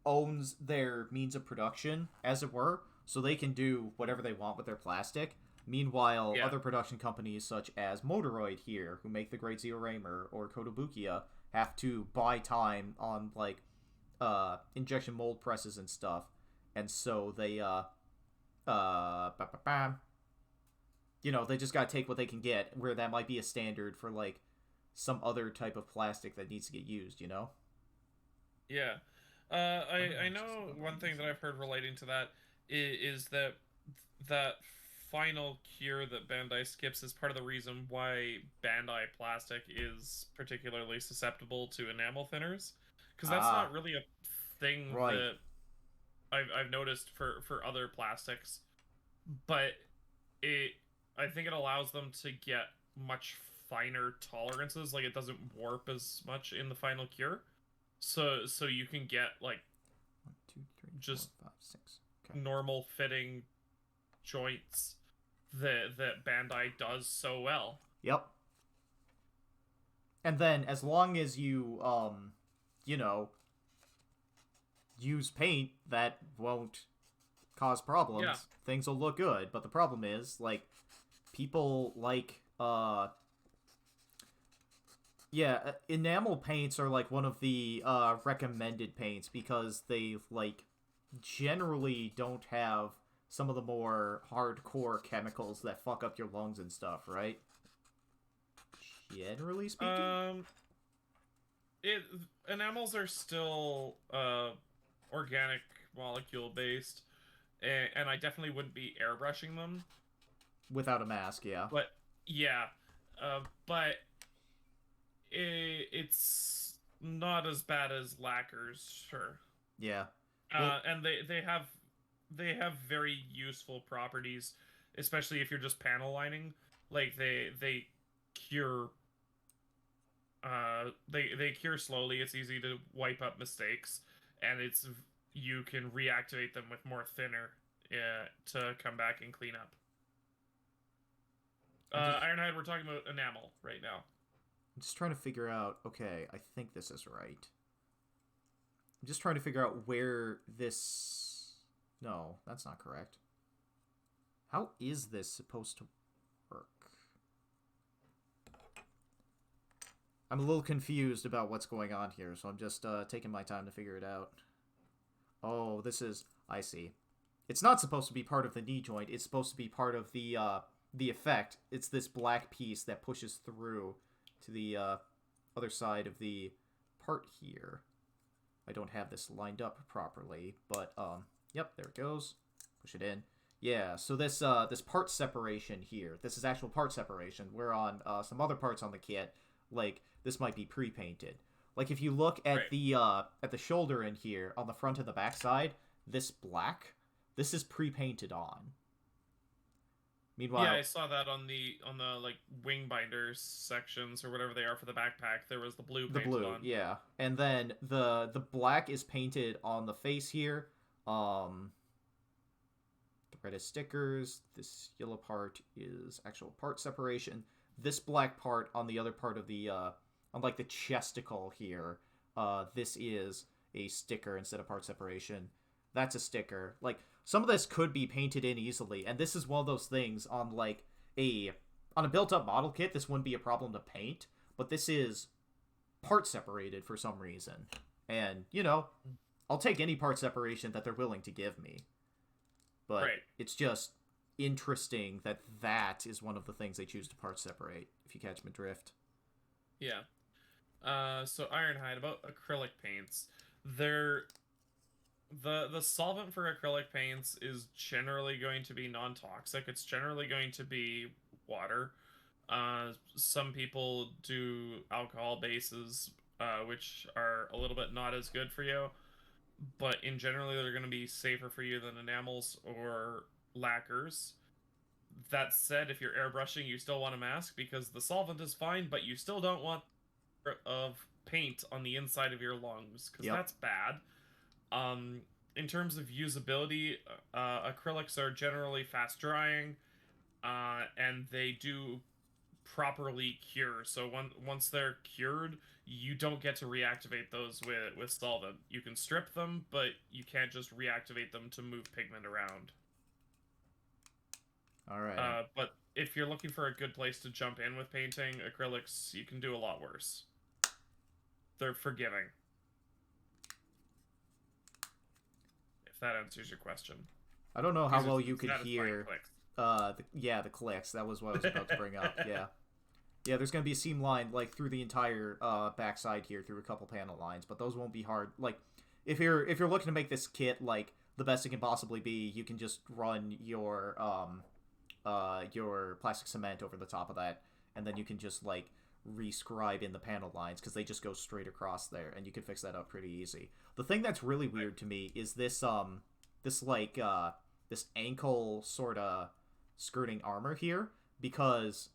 owns their means of production, as it were, so they can do whatever they want with their plastic. Meanwhile, other production companies such as Motoroid here, who make the great Zeorymer, or Kotobukiya, have to buy time on, like, injection mold presses and stuff. And so they, you know, they just gotta take what they can get, where that might be a standard for, like, some other type of plastic that needs to get used, you know? Yeah. I know one thing that I've heard relating to that is that final cure that Bandai skips is part of the reason why Bandai plastic is particularly susceptible to enamel thinners, because that's not really a thing that I've noticed for other plastics, but I think it allows them to get much finer tolerances, like it doesn't warp as much in the final cure, so you can get like 1, 2, 3, just 4, 5, 6. Okay. normal fitting joints that Bandai does so well. Yep. And then as long as you you know, use paint that won't cause problems, things will look good. But the problem is, like, people like enamel paints are like one of the recommended paints because they like generally don't have some of the more hardcore chemicals that fuck up your lungs and stuff, right? Generally speaking? Enamels are still organic molecule based, and I definitely wouldn't be airbrushing them Without a mask, yeah. But yeah, but it's not as bad as lacquers, sure. Yeah. And they have they have very useful properties, especially if you're just panel lining. Like they cure they cure slowly. It's easy to wipe up mistakes, and you can reactivate them with more thinner to come back and clean up. Ironhide, we're talking about enamel right now. I'm just trying to figure out. Okay, I think this is right. I'm just trying to figure out where this. No, that's not correct. How is this supposed to work? I'm a little confused about what's going on here, so I'm just taking my time to figure it out. Oh, this is... I see. It's not supposed to be part of the knee joint. It's supposed to be part of the effect. It's this black piece that pushes through to the other side of the part here. I don't have this lined up properly, but, yep, there it goes. Push it in. Yeah, so this this part separation here, this is actual part separation. We're on some other parts on the kit, like, this might be pre-painted. Like, if you look at the shoulder in here, on the front and the back side, this black, this is pre-painted on. Meanwhile, yeah, I saw that on the like wing binders sections or whatever they are for the backpack. There was the blue painted on. Yeah, and then the black is painted on the face here. The red is stickers. This yellow part is actual part separation. This black part on the other part of the on like the chesticle here, this is a sticker instead of part separation. That's a sticker. Like, some of this could be painted in easily, and this is one of those things on like on a built-up model kit, this wouldn't be a problem to paint, but this is part separated for some reason. And, you know, I'll take any part separation that they're willing to give me. But it's just interesting that that is one of the things they choose to part separate, if you catch my drift. Yeah. So Ironhide, about acrylic paints. The solvent for acrylic paints is generally going to be non-toxic. It's generally going to be water. Some people do alcohol bases, which are a little bit not as good for you. But in general, they're going to be safer for you than enamels or lacquers. That said, if you're airbrushing, you still want a mask because the solvent is fine, but you still don't want of paint on the inside of your lungs because that's bad. In terms of usability, acrylics are generally fast drying, and they do properly cure. So once they're cured, you don't get to reactivate those with solvent. You can strip them, but you can't just reactivate them to move pigment around. All right. But if you're looking for a good place to jump in with painting, acrylics, you can do a lot worse. They're forgiving. If that answers your question. I don't know how well you could hear... the clicks. That was what I was about to bring up, yeah. Yeah, there's going to be a seam line, like, through the entire backside here, through a couple panel lines, but those won't be hard. Like, if you're looking to make this kit, like, the best it can possibly be, you can just run your plastic cement over the top of that, and then you can just, like, rescribe in the panel lines, because they just go straight across there, and you can fix that up pretty easy. The thing that's really weird to me is this ankle sort of skirting armor here, because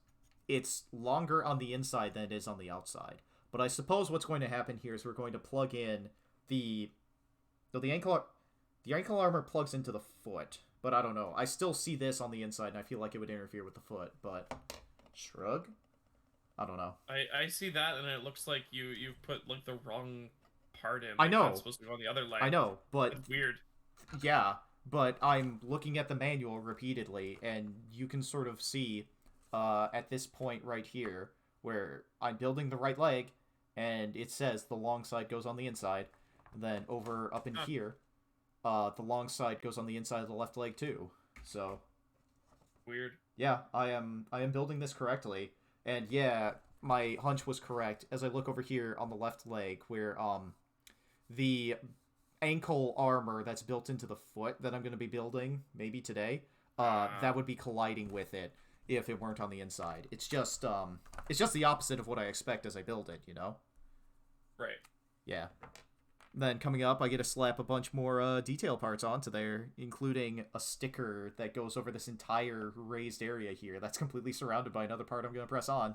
it's longer on the inside than it is on the outside. But I suppose what's going to happen here is we're going to plug in the ankle armor plugs into the foot, but I don't know. I still see this on the inside, and I feel like it would interfere with the foot, but shrug? I don't know. I see that, and it looks like you've put, like, the wrong part in. I know. It's supposed to go on the other leg. I know, but... It's weird. Yeah, but I'm looking at the manual repeatedly, and you can sort of see at this point right here where I'm building the right leg, and it says the long side goes on the inside, and then over up in here, the long side goes on the inside of the left leg too. So weird. Yeah, I am building this correctly, and yeah, my hunch was correct. As I look over here on the left leg, where the ankle armor that's built into the foot that I'm going to be building maybe today, that would be colliding with it if it weren't on the inside. It's just the opposite of what I expect as I build it, you know? Right. Yeah. Then coming up, I get to slap a bunch more detail parts onto there, including a sticker that goes over this entire raised area here that's completely surrounded by another part I'm going to press on.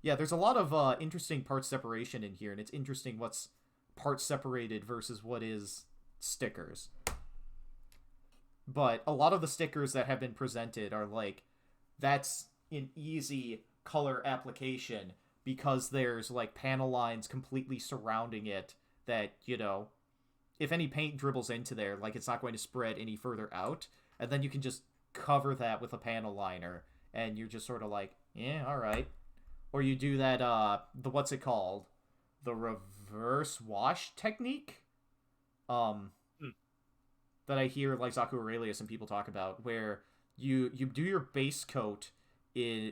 Yeah, there's a lot of interesting part separation in here, and it's interesting what's part separated versus what is stickers. But a lot of the stickers that have been presented are like, that's an easy color application because there's like panel lines completely surrounding it that, you know, if any paint dribbles into there, like it's not going to spread any further out. And then you can just cover that with a panel liner and you're just sort of like, yeah, all right. Or you do that, what's it called? The reverse wash technique? That I hear like Zaku Aurelius and people talk about, where you do your base coat in,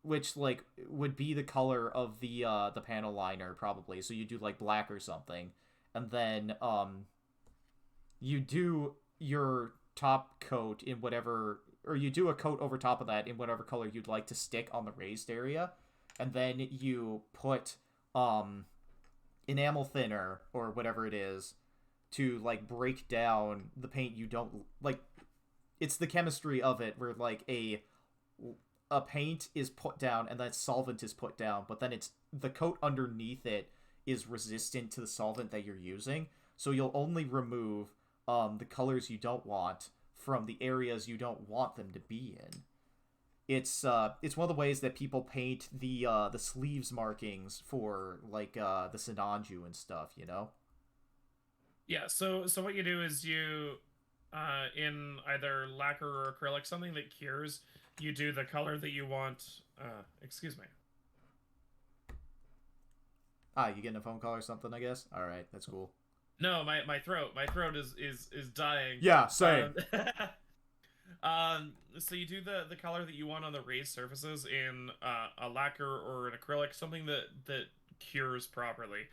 which like would be the color of the panel liner probably. So you do like black or something, and then you do your top coat in whatever, or you do a coat over top of that in whatever color you'd like to stick on the raised area, and then you put enamel thinner or whatever it is to like break down the paint you don't like. It's the chemistry of it where like a paint is put down and that solvent is put down, but then it's the coat underneath it is resistant to the solvent that you're using, so you'll only remove the colors you don't want from the areas you don't want them to be in. It's one of the ways that people paint the sleeves markings for like the Sinanju and stuff, you know. Yeah, so what you do is you, in either lacquer or acrylic, something that cures, you do the color that you want. Excuse me. You getting a phone call or something, I guess? All right, that's cool. No, my throat is dying. Yeah, same. So you do the color that you want on the raised surfaces in a lacquer or an acrylic, something that cures properly.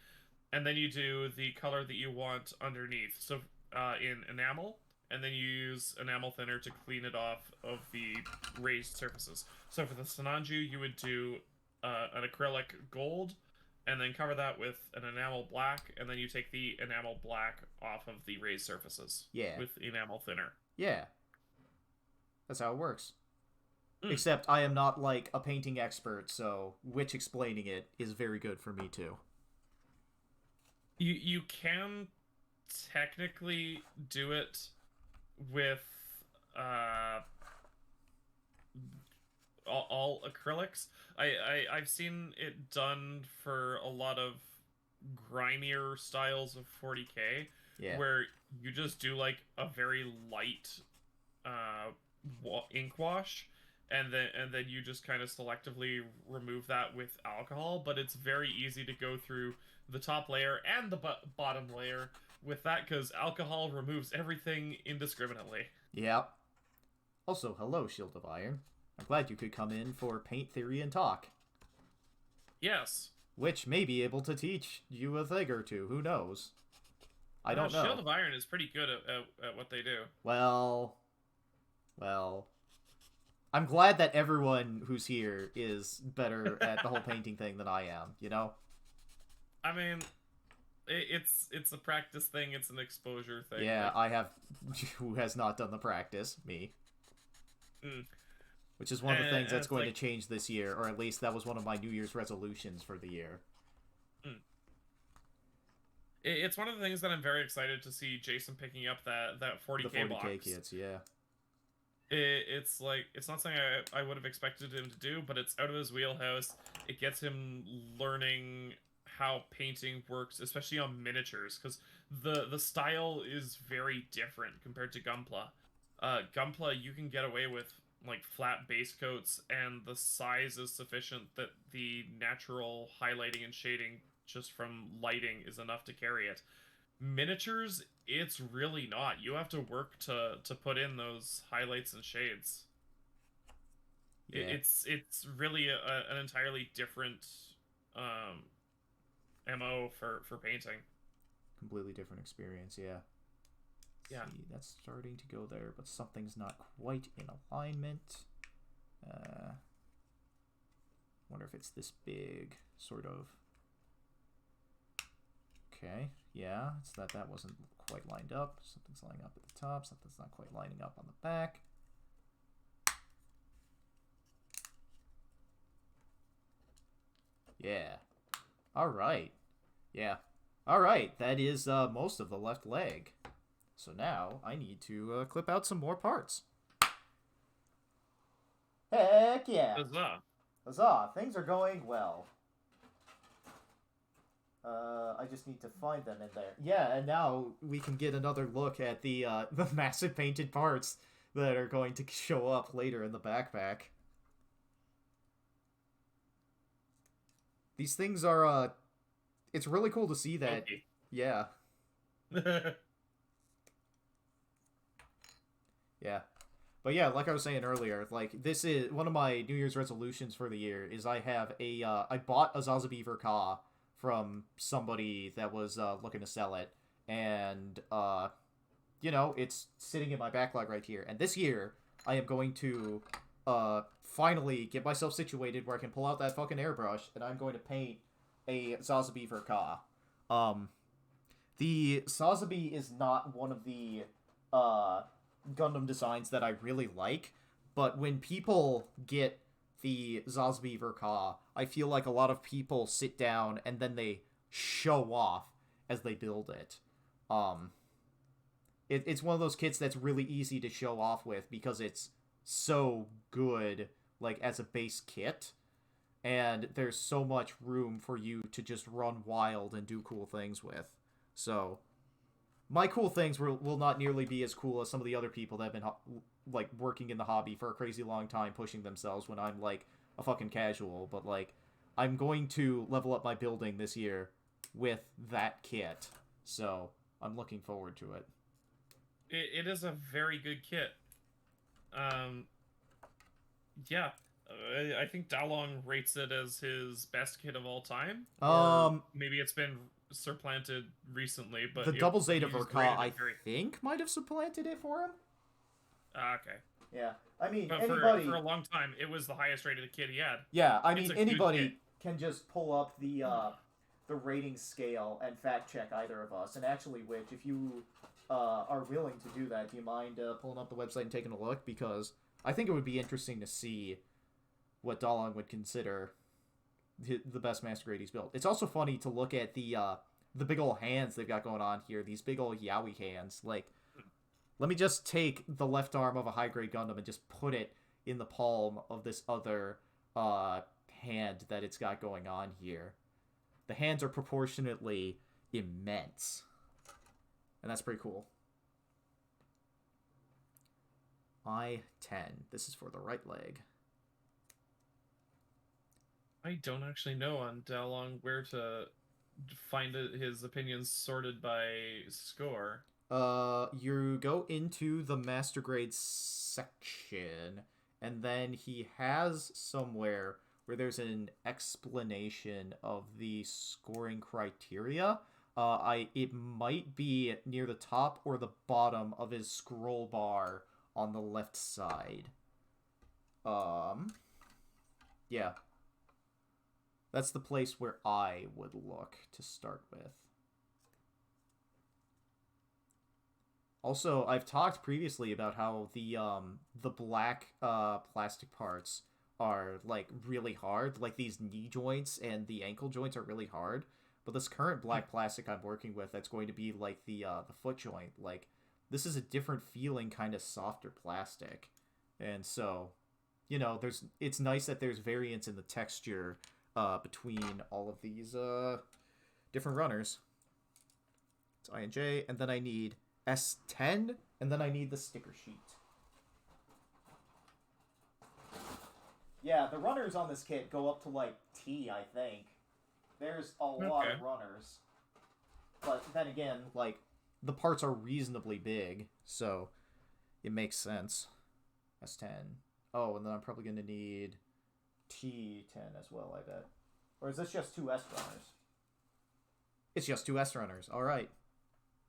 And then you do the color that you want underneath. So in enamel, and then you use enamel thinner to clean it off of the raised surfaces. So for the Sinanju, you would do an acrylic gold, and then cover that with an enamel black, and then you take the enamel black off of the raised surfaces. Yeah. With enamel thinner. Yeah. That's how it works. Except I am not like a painting expert, so which explaining it is very good for me too. You can technically do it with all acrylics. I've seen it done for a lot of grimier styles of 40K, yeah, where you just do like a very light ink wash, and then you just kind of selectively remove that with alcohol. But it's very easy to go through the top layer and the bottom layer with that, because alcohol removes everything indiscriminately. Yeah. Also, hello, Shield of Iron. I'm glad you could come in for Paint Theory and Talk. Yes. Which may be able to teach you a thing or two. Who knows? I don't know. Shield of Iron is pretty good at what they do. Well... I'm glad that everyone who's here is better at the whole painting thing than I am, you know? I mean, it's a practice thing. It's an exposure thing. Yeah, I have... Who has not done the practice? Me. Which is one of the things that's going to change this year, or at least that was one of my New Year's resolutions for the year. It's one of the things that I'm very excited to see Jason picking up that 40K box. The 40K kits, yeah. It's like, it's not something I would have expected him to do, but it's out of his wheelhouse. It gets him learning how painting works, especially on miniatures, because the style is very different compared to Gunpla. Gunpla, you can get away with like flat base coats, and the size is sufficient that the natural highlighting and shading just from lighting is enough to carry it. Miniatures, it's really not. You have to work to put in those highlights and shades. Yeah. It's really an entirely different MO for painting. Completely different experience, yeah. Yeah. See, that's starting to go there, but something's not quite in alignment. Wonder if it's this big, sort of. Okay, yeah, it's that wasn't quite lined up. Something's lining up at the top, something's not quite lining up on the back. Yeah. Alright. Yeah. Alright, that is most of the left leg. So now I need to clip out some more parts. Heck yeah! Huzzah. Huzzah! Things are going well. I just need to find them in there. Yeah, and now we can get another look at the the massive painted parts that are going to show up later in the backpack. These things are it's really cool to see that. Okay. Yeah. Yeah. But yeah, like I was saying earlier, like this is one of my New Year's resolutions for the year is I have a I bought a Zazabeaver Ka from somebody that was looking to sell it, and you know, it's sitting in my backlog right here. And this year I am going to finally get myself situated where I can pull out that fucking airbrush and I'm going to paint a Zazabeaver Ka. The Sazabi is not one of the Gundam designs that I really like, but when people get the Zazabeaver Ka, I feel like a lot of people sit down and then they show off as they build it. It's one of those kits that's really easy to show off with because it's so good, like, as a base kit, and there's so much room for you to just run wild and do cool things with. So my cool things will not nearly be as cool as some of the other people that have been like working in the hobby for a crazy long time, pushing themselves when I'm like a fucking casual. But like, I'm going to level up my building this year with that kit, so I'm looking forward to it. It is a very good kit. Yeah, I think Dalong rates it as his best kit of all time. Or maybe it's been supplanted recently, but the Double Zeta he's Verka, rated I it very... think, might have supplanted it for him. Okay. Yeah, I mean, But anybody for a long time, it was the highest rated kit he had. Yeah, I It's mean, a good anybody kit. can just pull up the rating scale and fact check either of us. And actually, which, if you are willing to do that, do you mind pulling up the website and taking a look? Because I think it would be interesting to see what Dalong would consider the best master grade he's built. It's also funny to look at the big old hands they've got going on here. These big old yaoi hands. Like, let me just take the left arm of a high grade Gundam and just put it in the palm of this other hand that it's got going on here. The hands are proportionately immense. And that's pretty cool. I-10. This is for the right leg. I don't actually know on Dalong where to find his opinions sorted by score. You go into the master grade section, and then he has somewhere where there's an explanation of the scoring criteria. It might be near the top or the bottom of his scroll bar on the left side. Yeah. That's the place where I would look to start with. Also, I've talked previously about how the black plastic parts are like really hard. Like these knee joints and the ankle joints are really hard. But this current black plastic I'm working with, that's going to be like the foot joint. Like, this is a different feeling kind of softer plastic, and so, you know, it's nice that there's variance in the texture between all of these different runners. It's I and J, and then I need S10, and then I need the sticker sheet. Yeah, the runners on this kit go up to, like, T, I think. There's a lot of runners. But then again, like, the parts are reasonably big, so it makes sense. S10. Oh, and then I'm probably going to need T10 as well, I bet. Or is this just two S runners? It's just two S runners. All right.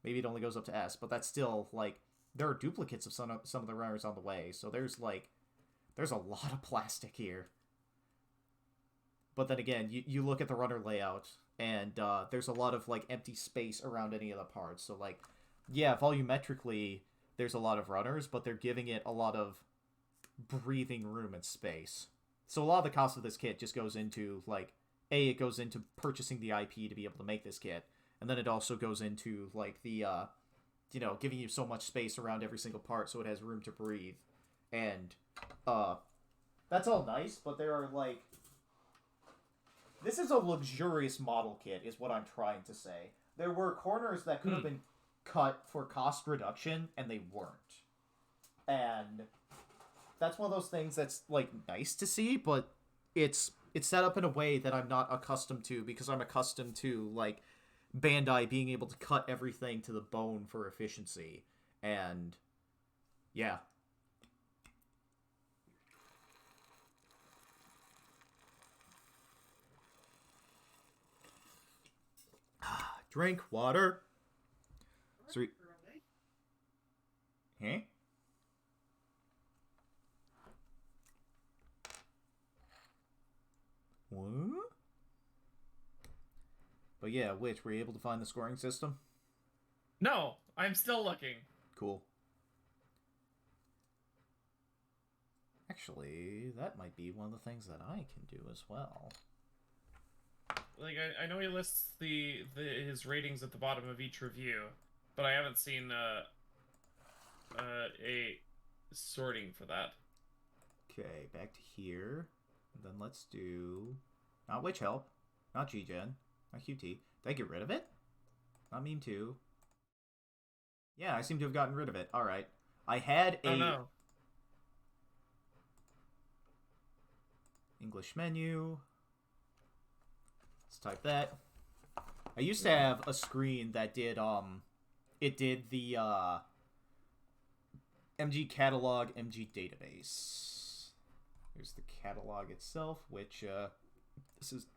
Maybe it only goes up to S, but that's still, like, there are duplicates of some of the runners on the way, so there's a lot of plastic here. but then again, you look at the runner layout, and there's a lot of like empty space around any of the parts. So like, yeah, volumetrically, there's a lot of runners, but they're giving it a lot of breathing room and space. So a lot of the cost of this kit just goes into like, it goes into purchasing the IP to be able to make this kit, and then it also goes into like the giving you so much space around every single part so it has room to breathe. And that's all nice, but there are like, this is a luxurious model kit is what I'm trying to say. There were corners that could have been cut for cost reduction, and they weren't. And that's one of those things that's like nice to see, but it's set up in a way that I'm not accustomed to, because I'm accustomed to like Bandai being able to cut everything to the bone for efficiency. And yeah. Drink water. Sweet. Huh? What? But yeah, were you able to find the scoring system? No, I'm still looking. Cool. Actually, that might be one of the things that I can do as well. Like, I know he lists his ratings at the bottom of each review, but I haven't seen a sorting for that. Okay, back to here. And then let's do not Witch Help, not G-Gen, not QT. Did I get rid of it? Not mean to. Yeah, I seem to have gotten rid of it. Alright. I had a... Oh, no. English menu. Let's type that. I used to have a screen that did, it did the, MG catalog, MG database. Here's the catalog itself, which, this is,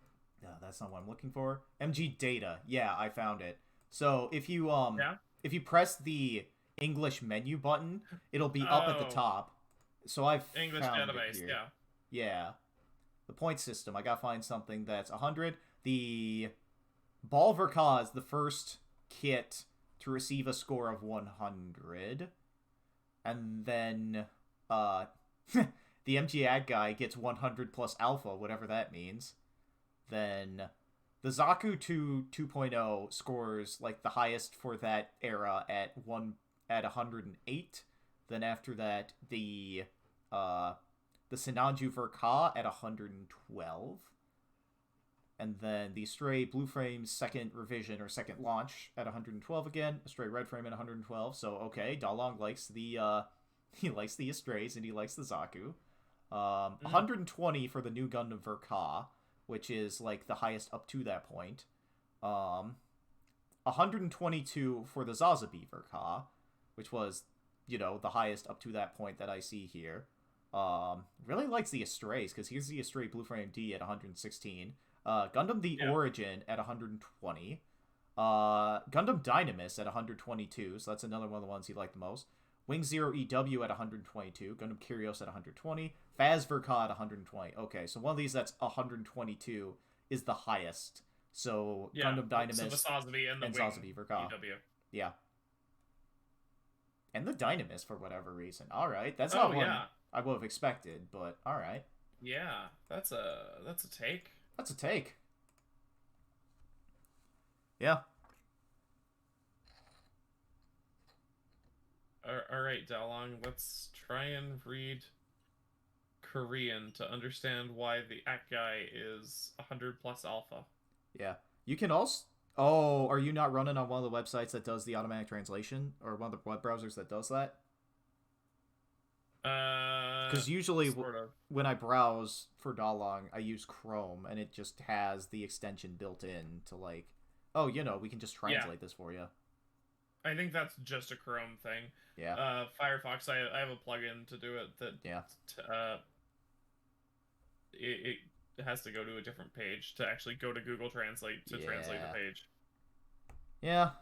no, that's not what I'm looking for. MG data. Yeah, I found it. So, if you, if you press the English menu button, it'll be up at the top. So I've English found database, it here. yeah. Yeah. The point system. I gotta find something that's 100. The Ball Verka is the first kit to receive a score of 100. And then, the MG Ad guy gets 100 plus alpha, whatever that means. Then the Zaku 2.0 scores like the highest for that era at 108. Then after that, the Sinanju Verka at 112. And then the Stray Blue Frame's second revision or second launch at 112 again. Stray Red Frame at 112. So okay, Dalong likes the he likes the Strays and he likes the Zaku. 120 for the new Gundam Verka, which is like the highest up to that point. 122 for the Zazabi Verka, which was, the highest up to that point that I see here. Really likes the Strays, because here's the Stray Blue Frame D at 116. Gundam The Origin at 120. Gundam Dynamis at 122, so that's another one of the ones he liked the most. Wing Zero EW at 122. Gundam Kyrios at 120. Phaz Verka at 120. Okay, so one of these that's 122 is the highest. So Gundam Dynamis so the Sazabi and the Sazabi Verka. EW. Yeah. And the Dynamis for whatever reason. Alright, that's not one I would have expected, but alright. Yeah, that's a take. That's a take. Yeah. Alright, Dalong, let's try and read Korean to understand why the Act guy is 100 plus alpha. Yeah. You can also... Oh, are you not running on one of the websites that does the automatic translation? Or one of the web browsers that does that? Because usually when I browse for Dalong, I use Chrome, and it just has the extension built in to like, oh, we can just translate this for you. I think that's just a Chrome thing. Yeah. Firefox, I have a plugin to do it that it has to go to a different page to actually go to Google Translate to translate the page. Yeah.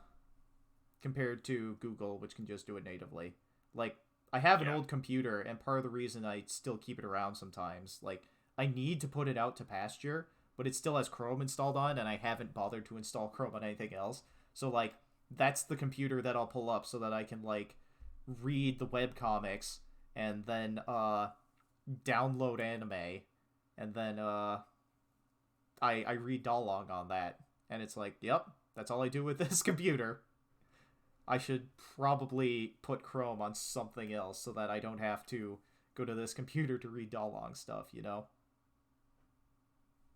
Compared to Google, which can just do it natively. Like, I have an old computer, and part of the reason I still keep it around sometimes, like, I need to put it out to pasture, but it still has Chrome installed on, and I haven't bothered to install Chrome on anything else. So like that's the computer that I'll pull up so that I can like read the webcomics and then download anime, and then I read Dalong on that, and it's like, yep, that's all I do with this computer. I should probably put Chrome on something else so that I don't have to go to this computer to read Dalong stuff, you know?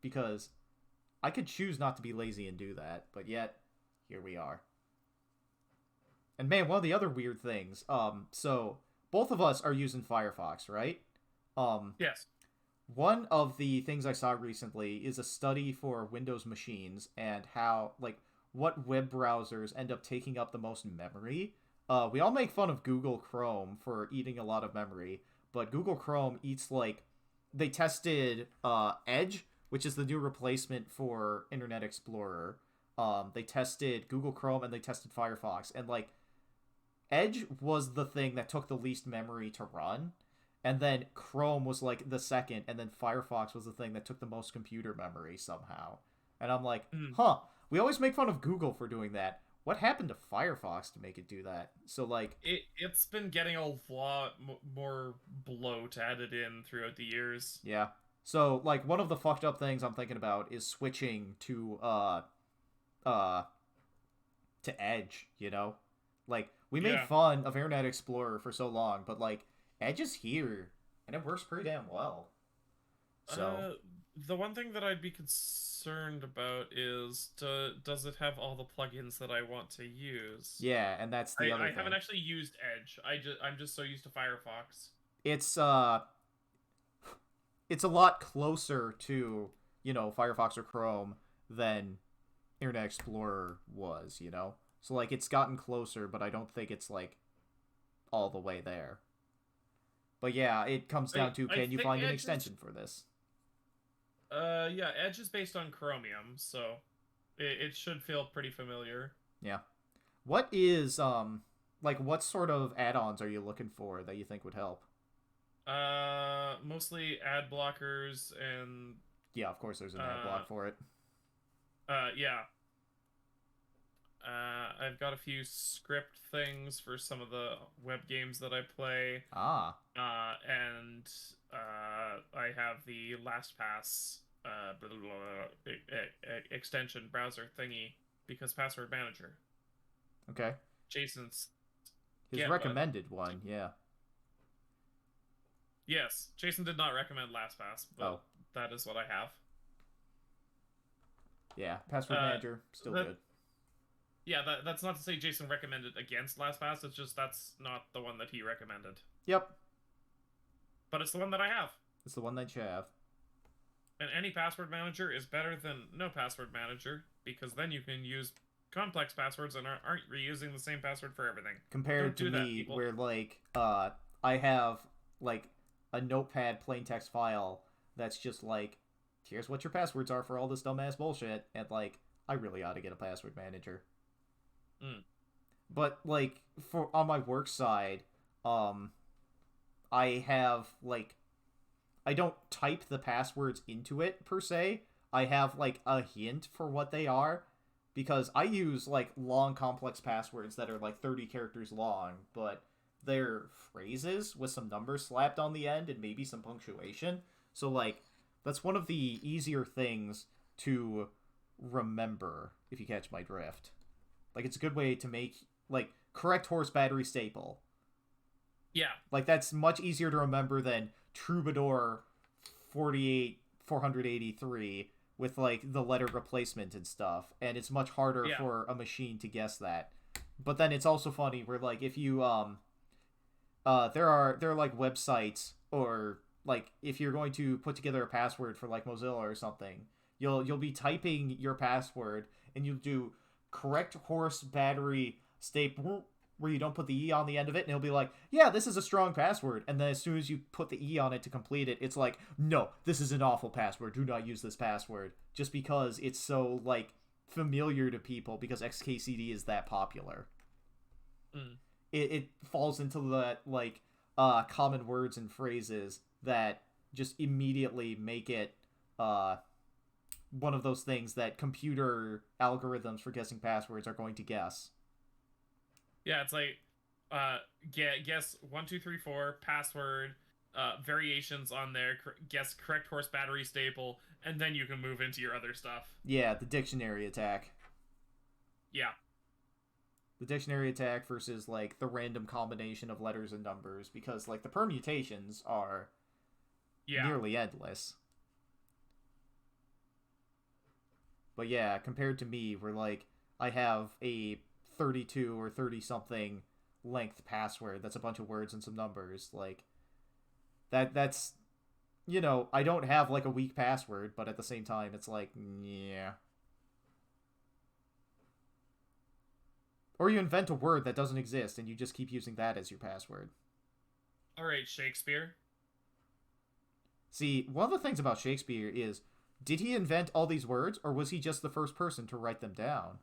Because I could choose not to be lazy and do that, but yet, here we are. And man, one of the other weird things, so both of us are using Firefox, right? Yes. One of the things I saw recently is a study for Windows machines and how, like, what web browsers end up taking up the most memory. We all make fun of Google Chrome for eating a lot of memory, but Google Chrome eats, like, they tested Edge, which is the new replacement for Internet Explorer. They tested Google Chrome and they tested Firefox, and, like, Edge was the thing that took the least memory to run, and then Chrome was, like, the second, and then Firefox was the thing that took the most computer memory somehow. And I'm like, huh, we always make fun of Google for doing that. What happened to Firefox to make it do that? So, like... It's been getting a lot more bloat added in throughout the years. Yeah. So, like, one of the fucked up things I'm thinking about is switching to Edge, you know? Like, we made fun of Internet Explorer for so long, but, like, Edge is here, and it works pretty damn well. So... the one thing that I'd be concerned about is, does it have all the plugins that I want to use? Yeah, and that's the other thing. I haven't actually used Edge. I'm just so used to Firefox. It's a lot closer to, you know, Firefox or Chrome than Internet Explorer was, you know? So, like, it's gotten closer, but I don't think it's, like, all the way there. But yeah, it comes down to, can you find an extension for this? Yeah, Edge is based on Chromium, so it should feel pretty familiar. Yeah. What is, like, what sort of add-ons are you looking for that you think would help? Mostly ad blockers and... Yeah, of course there's an ad block for it. Yeah. I've got a few script things for some of the web games that I play. Ah. And I have the LastPass extension browser thingy because password manager. Okay. Jason's his recommended one, yeah. Yes, Jason did not recommend LastPass, but that is what I have. Yeah, password manager still good. Yeah, that's not to say Jason recommended against LastPass. It's just that's not the one that he recommended. Yep. But it's the one that I have. It's the one that you have. And any password manager is better than no password manager, because then you can use complex passwords and aren't reusing the same password for everything. Compared to me, where, like, I have, like, a notepad plain text file that's just, like, here's what your passwords are for all this dumbass bullshit, and, like, I really ought to get a password manager. But, like, on my work side, I have, like, I don't type the passwords into it, per se. I have, like, a hint for what they are, because I use, like, long, complex passwords that are, like, 30 characters long, but they're phrases with some numbers slapped on the end and maybe some punctuation. So, like, that's one of the easier things to remember, if you catch my drift. Like, it's a good way to make, like, correct horse battery staple. Yeah. Like, that's much easier to remember than Troubadour 483 with, like, the letter replacement and stuff. And it's much harder for a machine to guess that. But then it's also funny where, like, if you, there are, like, websites, or, like, if you're going to put together a password for, like, Mozilla or something, you'll be typing your password, and you'll do correct horse battery staple, where you don't put the E on the end of it, and it'll be like, yeah, this is a strong password. And then as soon as you put the E on it to complete it, it's like, no, this is an awful password. Do not use this password. Just because it's so, like, familiar to people, because XKCD is that popular. It falls into that, like, common words and phrases that just immediately make it, one of those things that computer algorithms for guessing passwords are going to guess. Yeah, it's like guess 1 2 3 4 password, variations on there, guess correct horse battery staple, and then you can move into your other stuff. Yeah, the dictionary attack. Yeah. The dictionary attack versus like the random combination of letters and numbers, because like the permutations are nearly endless. But yeah, compared to me, where like I have a 32 or 30 something length password that's a bunch of words and some numbers, like that's I don't have like a weak password, but at the same time it's like, yeah. Or you invent a word that doesn't exist and you just keep using that as your password. All right, Shakespeare. See, one of the things about Shakespeare is, did he invent all these words, or was he just the first person to write them down?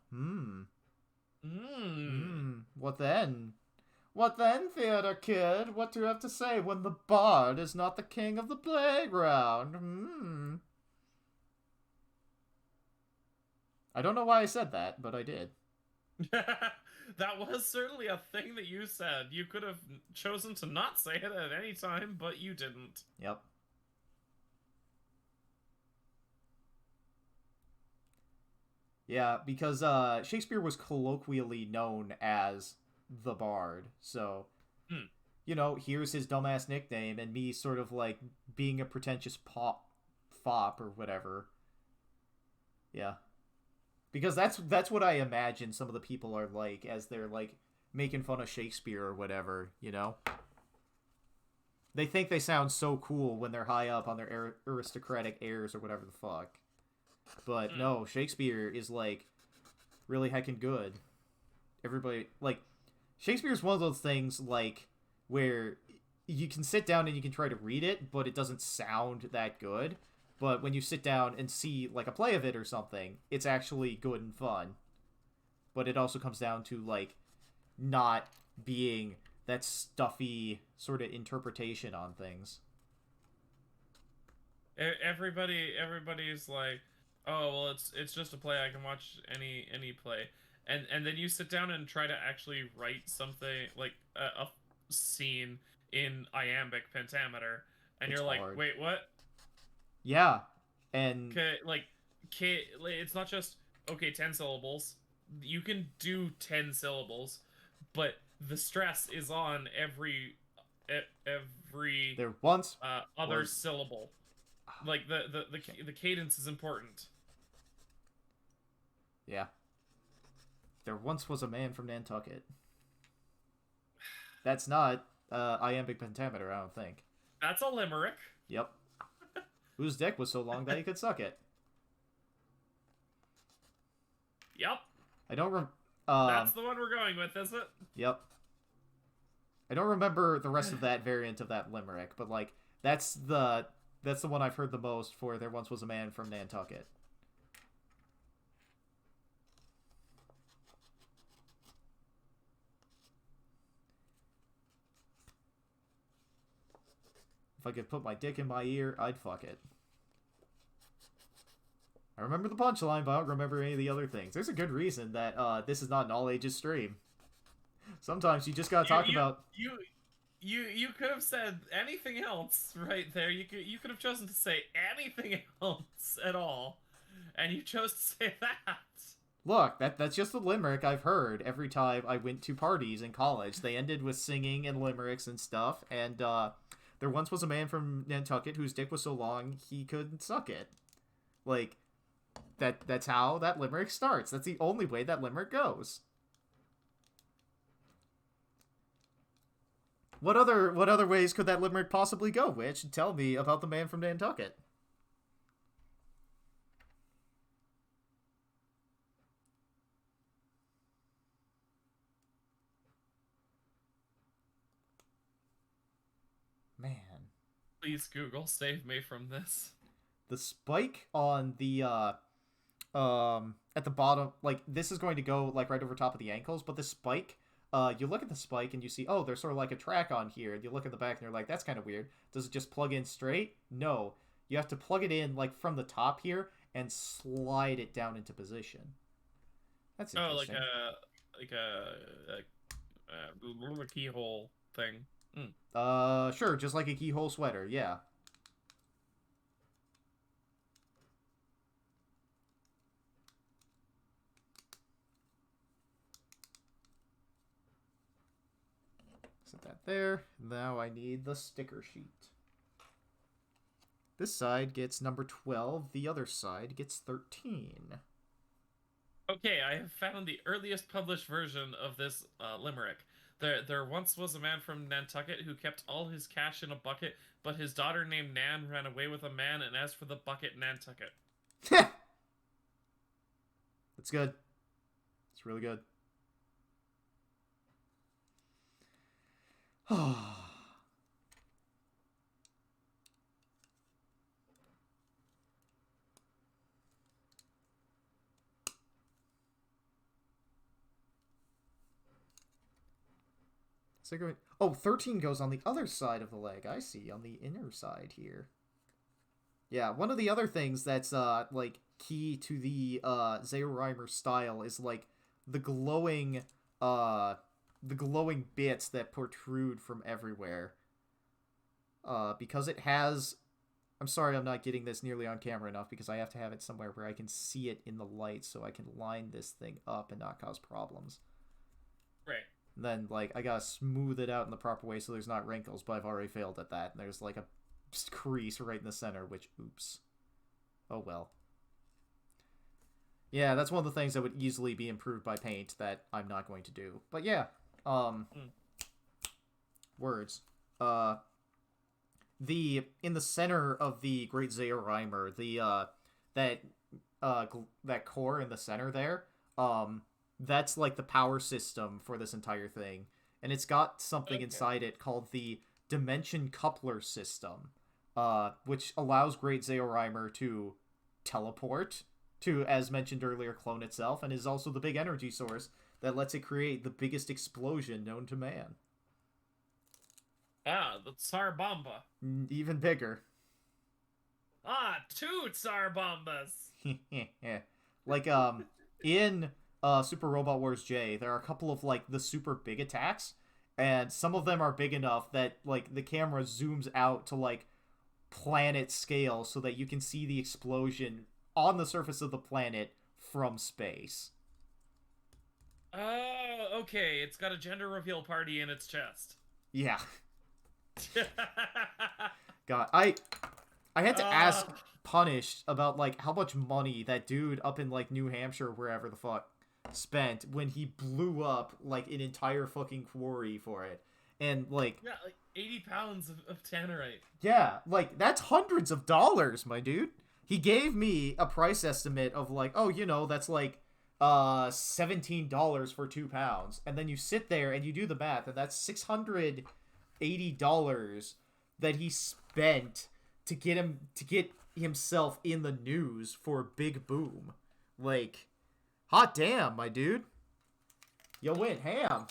What then? What then, theater kid? What do you have to say when the bard is not the king of the playground? I don't know why I said that, but I did. That was certainly a thing that you said. You could have chosen to not say it at any time, but you didn't. Yep. Yeah, because Shakespeare was colloquially known as the Bard, so here's his dumbass nickname, and me sort of like being a pretentious fop or whatever. Yeah, because that's what I imagine some of the people are like as they're like making fun of Shakespeare or whatever. They think they sound so cool when they're high up on their aristocratic airs or whatever the fuck. But no, Shakespeare is like really heckin' good. Everybody like Shakespeare's one of those things like where you can sit down and you can try to read it, but it doesn't sound that good. But when you sit down and see like a play of it or something, it's actually good and fun. But it also comes down to like not being that stuffy sort of interpretation on things. Everybody's like, oh well, it's just a play. I can watch any play, and then you sit down and try to actually write something like a scene in iambic pentameter, and It's you're like, hard. wait, what? Yeah, and it's not just 10 syllables. You can do 10 syllables, but the stress is on every there once other syllable. Like the cadence is important. Yeah. There once was a man from Nantucket. That's not iambic pentameter, I don't think. That's a limerick. Yep. Whose dick was so long that he could suck it. Yep. I don't that's the one we're going with, is it? Yep. I don't remember the rest of that variant of that limerick, but like that's the one I've heard the most for there once was a man from Nantucket. If I could put my dick in my ear, I'd fuck it. I remember the punchline, but I don't remember any of the other things. There's a good reason that this is not an all-ages stream. Sometimes you just gotta talk about... You could have said anything else right there. You could have chosen to say anything else at all, and you chose to say that. Look, that's just the limerick I've heard every time I went to parties in college. They ended with singing and limericks and stuff, and there once was a man from Nantucket whose dick was so long he couldn't suck it. Like, that's how that limerick starts. That's the only way that limerick goes. What other ways could that limerick possibly go, Witch? Tell me about the man from Nantucket. Man. Please, Google, save me from this. The spike on the at the bottom, like this is going to go like right over top of the ankles, but the spike, you look at the spike and you see, oh, there's sort of like a track on here, and you look at the back and you're like, that's kind of weird. Does it just plug in straight? No. You have to plug it in like from the top here, and slide it down into position. That's Oh, interesting. like a keyhole thing. Sure, just like a keyhole sweater, yeah. Set that there. Now I need the sticker sheet. This side gets number 12, the other side gets 13. Okay, I have found the earliest published version of this limerick. There once was a man from Nantucket who kept all his cash in a bucket, but his daughter named Nan ran away with a man, and as for the bucket, Nantucket. It's good. It's really good. So going, oh, 13 goes on the other side of the leg. I see, on the inner side here. Yeah, one of the other things that's like key to the Zeorymer style is like the glowing bits that protrude from everywhere. Because it has, I'm sorry I'm not getting this nearly on camera enough because I have to have it somewhere where I can see it in the light so I can line this thing up and not cause problems. Right. And then, like, I gotta smooth it out in the proper way so there's not wrinkles, but I've already failed at that. And there's, like, a crease right in the center, which, oops. Oh, well. Yeah, that's one of the things that would easily be improved by paint that I'm not going to do. But yeah, words. In the center of the Great Zeorymer, that core in the center there, that's like the power system for this entire thing. And it's got something inside it called the Dimension Coupler System, which allows Great Zeorymer to teleport, to, as mentioned earlier, clone itself, and is also the big energy source that lets it create the biggest explosion known to man. Ah, the Tsar Bomba. Even bigger. Ah, 2 Tsar Bombas! Like, in Super Robot Wars J, there are a couple of, like, the super big attacks, and some of them are big enough that, like, the camera zooms out to, like, planet scale so that you can see the explosion on the surface of the planet from space. Oh, okay. It's got a gender reveal party in its chest. Yeah. God, I had to ask Punished about, like, how much money that dude up in, like, New Hampshire, wherever the fuck, spent when he blew up, like, an entire fucking quarry for it. And, like... Yeah, like 80 pounds of tannerite. Yeah, like, that's hundreds of dollars, my dude. He gave me a price estimate of, like, oh, you know, that's, like, $17 for 2 pounds. And then you sit there and you do the math, and that's $680 that he spent to get himself in the news for Big Boom. Like, hot damn, my dude. You went ham.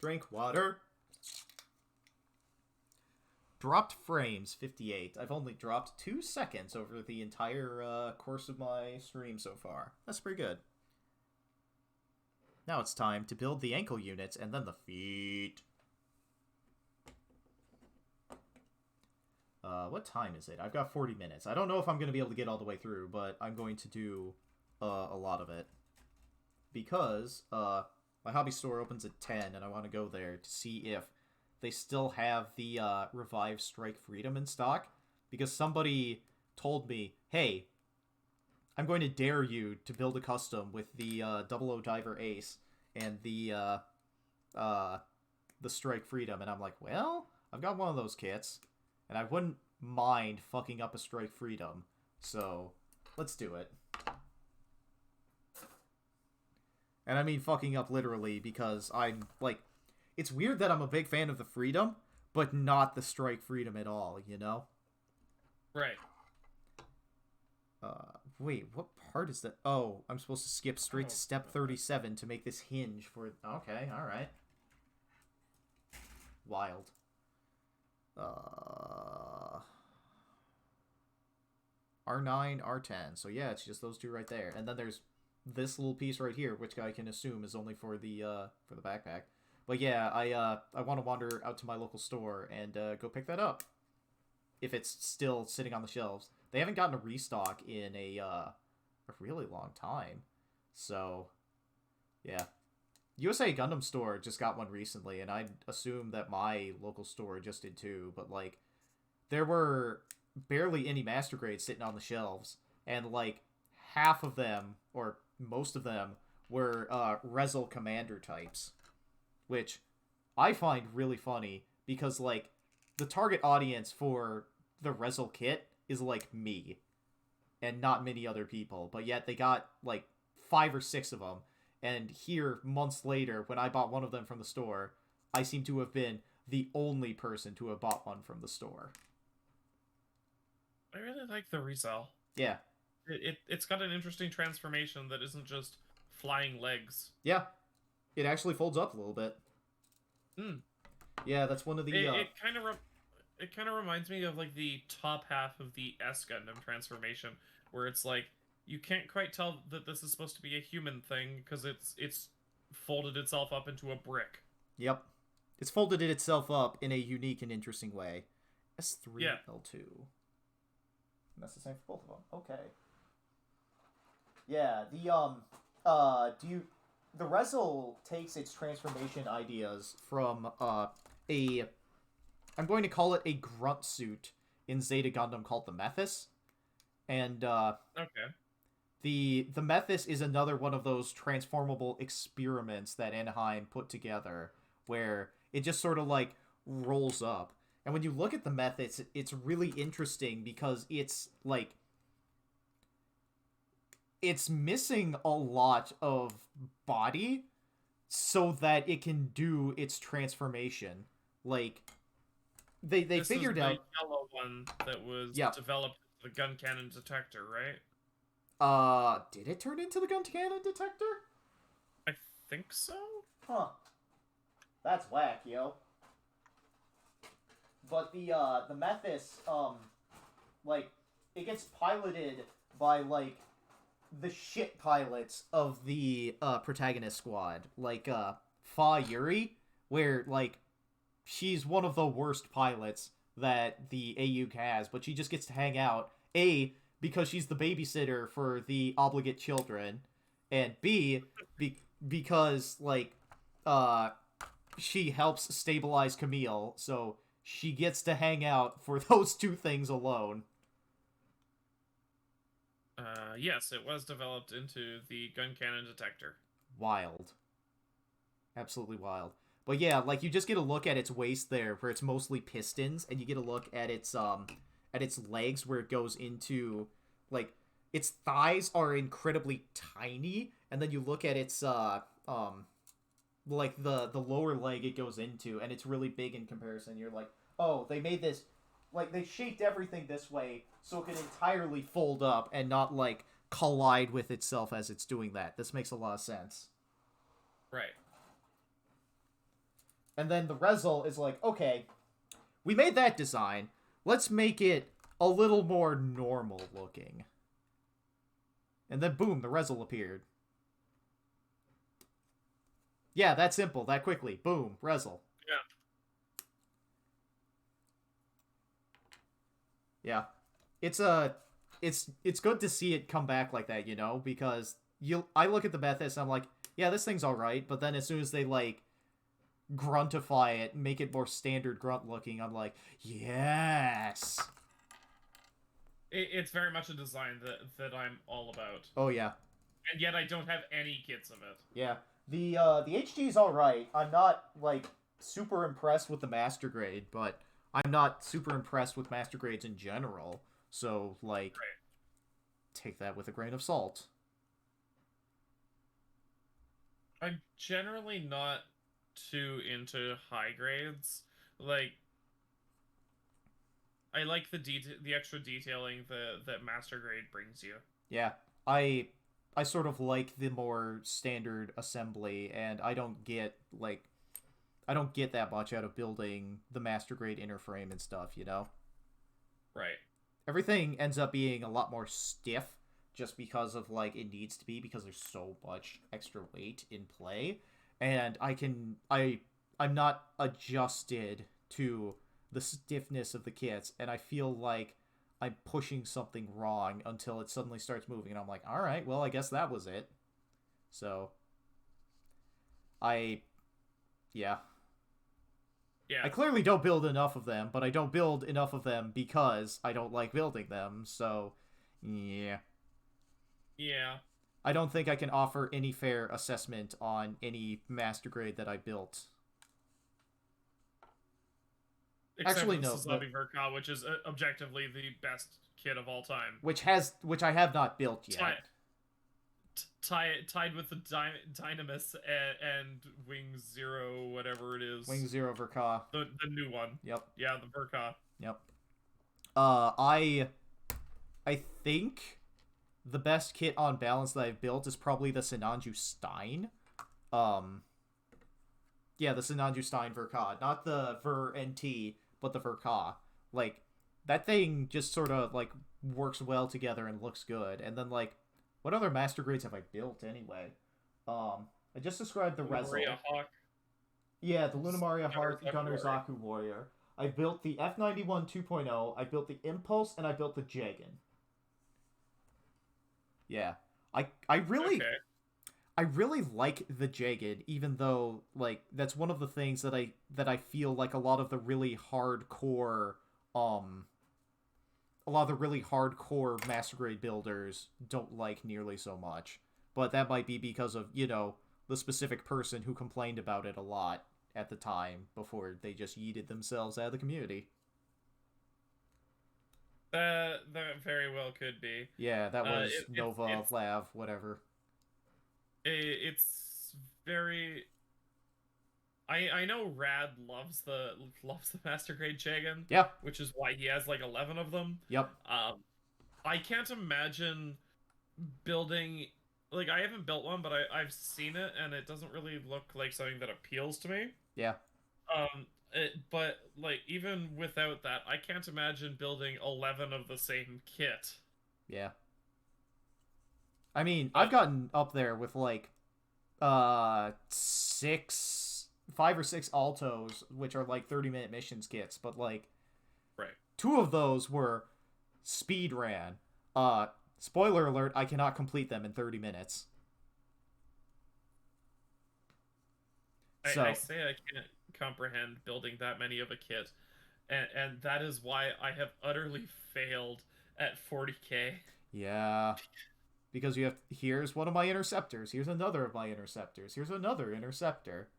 Drink water. Dropped frames, 58. I've only dropped 2 seconds over the entire course of my stream so far. That's pretty good. Now it's time to build the ankle units and then the feet. What time is it? I've got 40 minutes. I don't know if I'm going to be able to get all the way through, but I'm going to do a lot of it. Because my hobby store opens at 10, and I want to go there to see if they still have the Revive Strike Freedom in stock. Because somebody told me, hey, I'm going to dare you to build a custom with the 00 Diver Ace and the Strike Freedom. And I'm like, well, I've got one of those kits, and I wouldn't mind fucking up a Strike Freedom. So, let's do it. And I mean fucking up literally because I'm, like, it's weird that I'm a big fan of the Freedom, but not the Strike Freedom at all, you know? Right. Wait, what part is that? Oh, I'm supposed to skip straight to step 37 to make this hinge for... Okay, alright. Wild. Uh, R9, R10. So yeah, it's just those two right there. And then there's this little piece right here, which I can assume is only for the backpack. But yeah, I want to wander out to my local store and go pick that up if it's still sitting on the shelves. They haven't gotten a restock in a really long time. So yeah, USA Gundam store just got one recently, and I assume that my local store just did too. But like, there were barely any master grades sitting on the shelves, and like half of them or most of them were Rezel commander types, which I find really funny because like the target audience for the Rezel kit is like me and not many other people, but yet they got like 5 or 6 of them. And here, months later, when I bought one of them from the store, I seem to have been the only person to have bought one from the store. I really like the resell. Yeah. It's got an interesting transformation that isn't just flying legs. Yeah. It actually folds up a little bit. Hmm. Yeah, that's one of the... It kind of reminds me of like the top half of the S Gundam transformation, where it's like you can't quite tell that this is supposed to be a human thing because it's folded itself up into a brick. Yep. It's folded it itself up in a unique and interesting way. S3, yeah. L2. And that's the same for both of them. Okay. Yeah, the Rezel takes its transformation ideas from I'm going to call it a grunt suit in Zeta Gundam called the Methis. And okay. The Methis is another one of those transformable experiments that Anaheim put together where it just sort of like rolls up. And when you look at the Methis, it's really interesting because it's like it's missing a lot of body so that it can do its transformation. Like they this figured is the out yellow one that was developed the gun cannon detector, right? Did it turn into the gun cannon detector? I think so. Huh. That's whack, yo. But the Methis, like, it gets piloted by, like, the shit pilots of the, protagonist squad. Like, Fa Yuri, where, like, she's one of the worst pilots that the AU has, but she just gets to hang out, A, because she's the babysitter for the obligate children, and B, because, like, she helps stabilize Camille, so she gets to hang out for those two things alone. Yes, it was developed into the gun cannon detector. Wild. Absolutely wild. But yeah, like, you just get a look at its waist there, where it's mostly pistons, and you get a look at its legs, where it goes into, like, its thighs are incredibly tiny, and then you look at its, like, the lower leg it goes into, and it's really big in comparison. You're like, oh, they made this, like, they shaped everything this way so it can entirely fold up and not, like, collide with itself as it's doing that. This makes a lot of sense. Right. And then the Rezel is like, okay, we made that design. Let's make it a little more normal looking. And then boom, the Rezel appeared. Yeah, that simple, that quickly. Boom, Rezel. Yeah. Yeah. It's good to see it come back like that, you know, because I look at the Methis and I'm like, yeah, this thing's alright, but then as soon as they, like, gruntify it, make it more standard grunt looking, I'm like, yes! It's very much a design that I'm all about. Oh, yeah. And yet I don't have any kits of it. Yeah. The HG is alright. I'm not, like, super impressed with the Master Grade, but I'm not super impressed with Master Grades in general. So, like, take that with a grain of salt. I'm generally not too into high grades. Like, I like the extra detailing that Master Grade brings you. Yeah. I sort of like the more standard assembly, and I don't get, like, I don't get that much out of building the master grade inner frame and stuff, you know? Right. Everything ends up being a lot more stiff just because of, like, it needs to be because there's so much extra weight in play. And I'm not adjusted to the stiffness of the kits, and I feel like I'm pushing something wrong until it suddenly starts moving, and I'm like, all right, well, I guess that was it. So, I, yeah. Yeah. I clearly don't build enough of them, but I don't build enough of them because I don't like building them, so, yeah. Yeah. I don't think I can offer any fair assessment on any master grade that I built. Except Actually, for the no, Suzabi Verka, which is objectively the best kit of all time. which I have not built yet. Tied with the Dynamis and Wing Zero, whatever it is. Wing Zero Verka. The new one. Yep. Yeah, the Verka. Yep. I think the best kit on balance that I've built is probably the Sinanju Stein. Yeah, the Sinanju Stein Verka, not the Ver NT, but the Verka. Like, that thing just sort of, like, works well together and looks good. And then, like, what other master grades have I built anyway? I just described the Rezel. Hawk. Yeah, the Lunamaria Hawk Gunner Zaku Warrior. I built the F91 2.0, I built the Impulse, and I built the Jagan. Yeah. I really like the Jagged, even though, like, that's one of the things that I feel like a lot of the really hardcore master grade builders don't like nearly so much. But that might be because of, you know, the specific person who complained about it a lot at the time before they just yeeted themselves out of the community. That very well could be. Yeah, that was Nova Lav, whatever. It's very. I know Rad loves the master grade Jagan. Yeah. Which is why he has like 11 of them. Yep. I can't imagine building. Like, I haven't built one, but I've seen it, and it doesn't really look like something that appeals to me. Yeah. But, like, even without that, I can't imagine building 11 of the same kit. Yeah. I mean, I've gotten up there with, like, 5 or 6 altos, which are, like, 30-minute missions kits, but, like, right. 2 of those were speed ran. Spoiler alert, I cannot complete them in 30 minutes. I say I can't comprehend building that many of a kit, and that is why I have utterly failed at 40k. Yeah, because you have, here's one of my interceptors, here's another of my interceptors, here's another interceptor.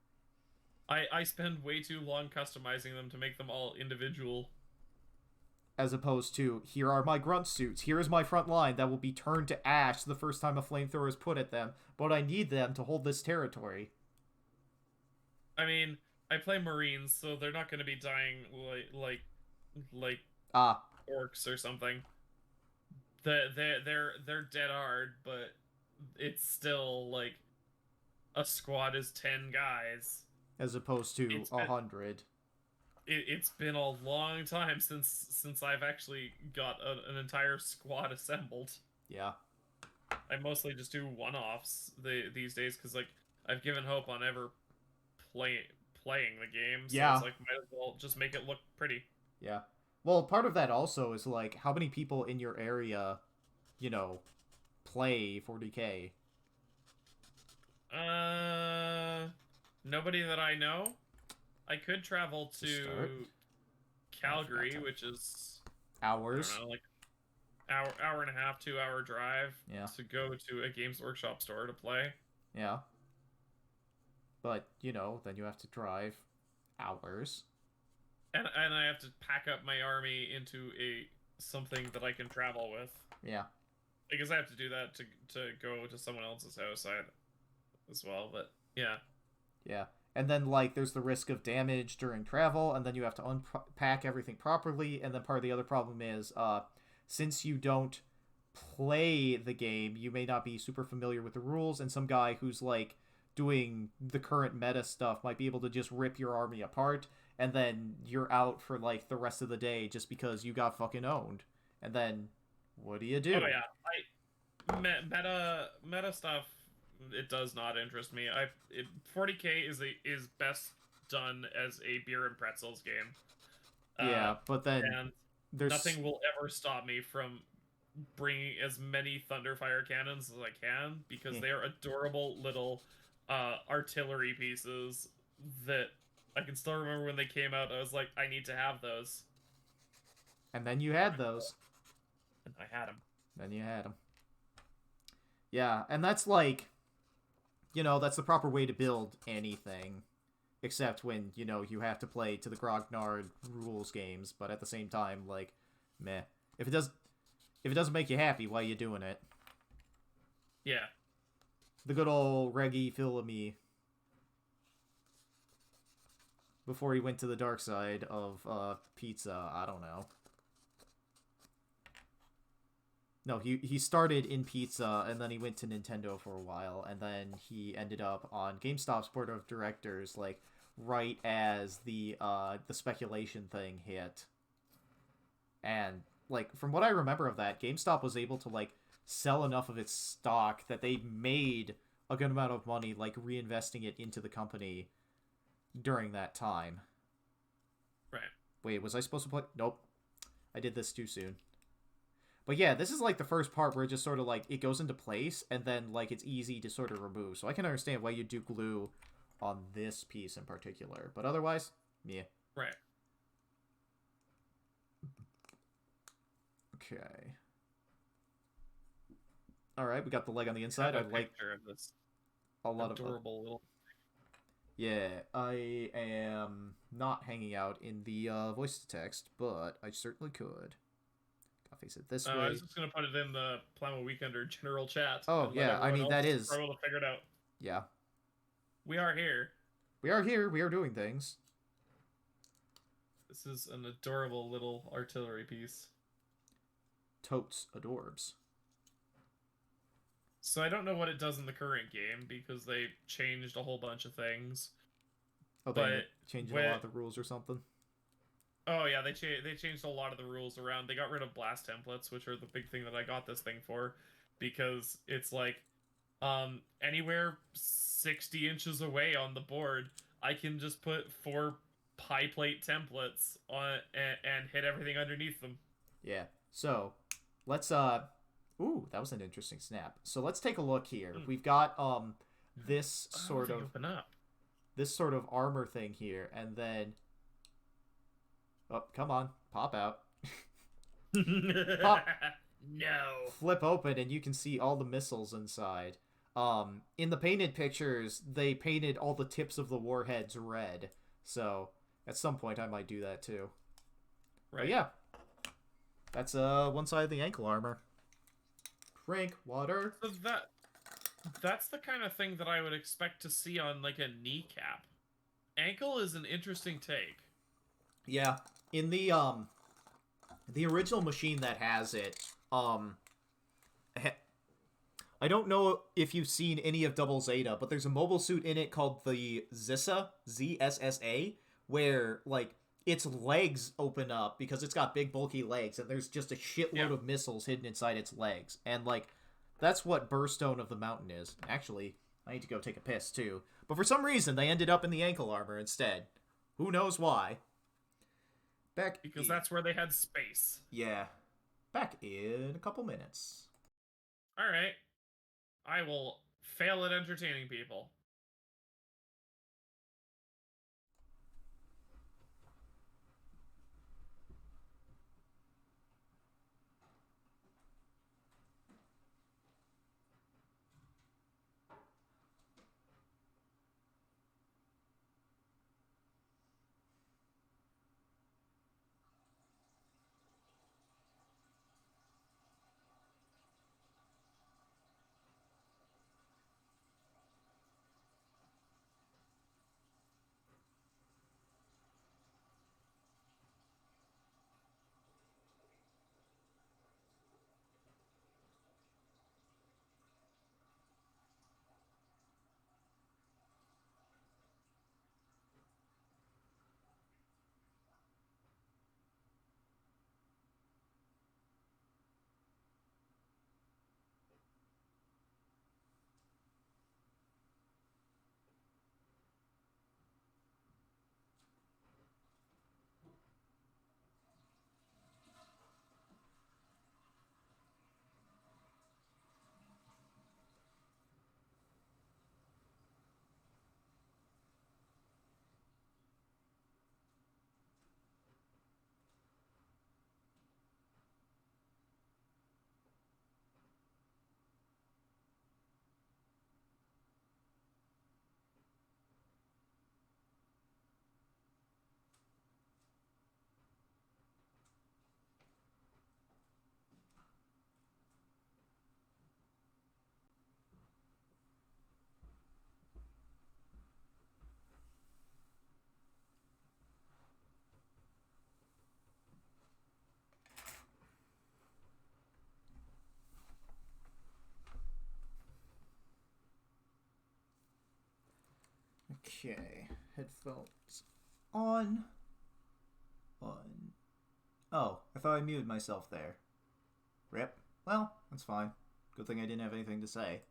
I spend way too long customizing them to make them all individual. As opposed to, here are my grunt suits, here is my front line that will be turned to ash the first time a flamethrower is put at them, but I need them to hold this territory. I mean, I play Marines, so they're not going to be dying like orcs or something. They're dead hard, but it's still like a squad is 10 guys as opposed to 100. It's been a long time since I've actually got an entire squad assembled. Yeah. I mostly just do one-offs these days because, like, I've given up on ever playing the game. So yeah. It's like, might as well just make it look pretty. Yeah. Well, part of that also is, like, how many people in your area, you know, play 40k? Nobody that I know. I could travel to Calgary, which is hours. I don't know, like hour and a half, 2-hour drive. Yeah. To go to a Games Workshop store to play. Yeah. But, you know, then you have to drive hours. And I have to pack up my army into something that I can travel with. Yeah. Because I have to do that to go to someone else's house as well, but yeah. Yeah. And then, like, there's the risk of damage during travel, and then you have to unpack everything properly, and then part of the other problem is, since you don't play the game, you may not be super familiar with the rules, and some guy who's, like, doing the current meta stuff might be able to just rip your army apart, and then you're out for like the rest of the day just because you got fucking owned. And then what do you Oh do? yeah, meta stuff. It does not interest me. 40K is best done as a beer and pretzels game. Yeah, but then And there's nothing will ever stop me from bringing as many Thunderfire cannons as I can because they are adorable little artillery pieces that I can still remember when they came out. I was like, I need to have those. and then you had those. And I had them. Then you had them. Yeah, and that's like, that's the proper way to build anything. Except when, you have to play to the grognard rules games, but at the same time, like, meh. If it doesn't make you happy, why are you doing it? Yeah. The good old Reggie Fils-Aimé. Before he went to the dark side of pizza, I don't know. No, he started in pizza, and then he went to Nintendo for a while, and then he ended up on GameStop's board of directors, like, right as the speculation thing hit. And, like, from what I remember of that, GameStop was able to, like, sell enough of its stock that they made a good amount of money, like, reinvesting it into the company during that time. Right. Wait, was I supposed to play? Nope. I did this too soon. But yeah, this is like the first part where it just sort of like it goes into place and then like it's easy to sort of remove. So I can understand why you do glue on this piece in particular. But otherwise, yeah. Right. Okay. Alright, we got the leg on the inside. I like of this a lot adorable little. Yeah, I am not hanging out in the voice to text, but I certainly could. Gotta face it this way. I was just gonna put it in the Plamo Weekender general chat. Oh yeah, I mean that is able to figure it out. Yeah. We are here. We are here. We are doing things. This is an adorable little artillery piece. Totes adorbs. So I don't know what it does in the current game because they changed a whole bunch of things. Oh, they changed a lot of the rules or something? Oh yeah, they changed a lot of the rules around. They got rid of blast templates, which are the big thing that I got this thing for, because it's like, anywhere 60 inches away on the board, I can just put 4 pie plate templates on and hit everything underneath them. Yeah. So, let's ooh, that was an interesting snap. So let's take a look here. We've got this sort of armor thing here, and then oh, come on, pop out. Pop. No. Flip open and you can see all the missiles inside. In the painted pictures, they painted all the tips of the warheads red. So, at some point I might do that too. Right. But yeah. That's one side of the ankle armor. Drink water. So that's the kind of thing that I would expect to see on like a kneecap. Ankle is an interesting take. Yeah. In the original machine that has it, I don't know if you've seen any of Double Zeta, but there's a mobile suit in it called the Zissa, ZSSA, where, like, its legs open up because it's got big, bulky legs, and there's just a shitload of missiles hidden inside its legs. And, like, that's what Burstone of the Mountain is. Actually, I need to go take a piss, too. But for some reason, they ended up in the ankle armor instead. Who knows why? Because that's where they had space. Yeah. Back in a couple minutes. Alright. I will fail at entertaining people. Okay, headphones on. On. Oh, I thought I muted myself there. Rip. Well, that's fine. Good thing I didn't have anything to say.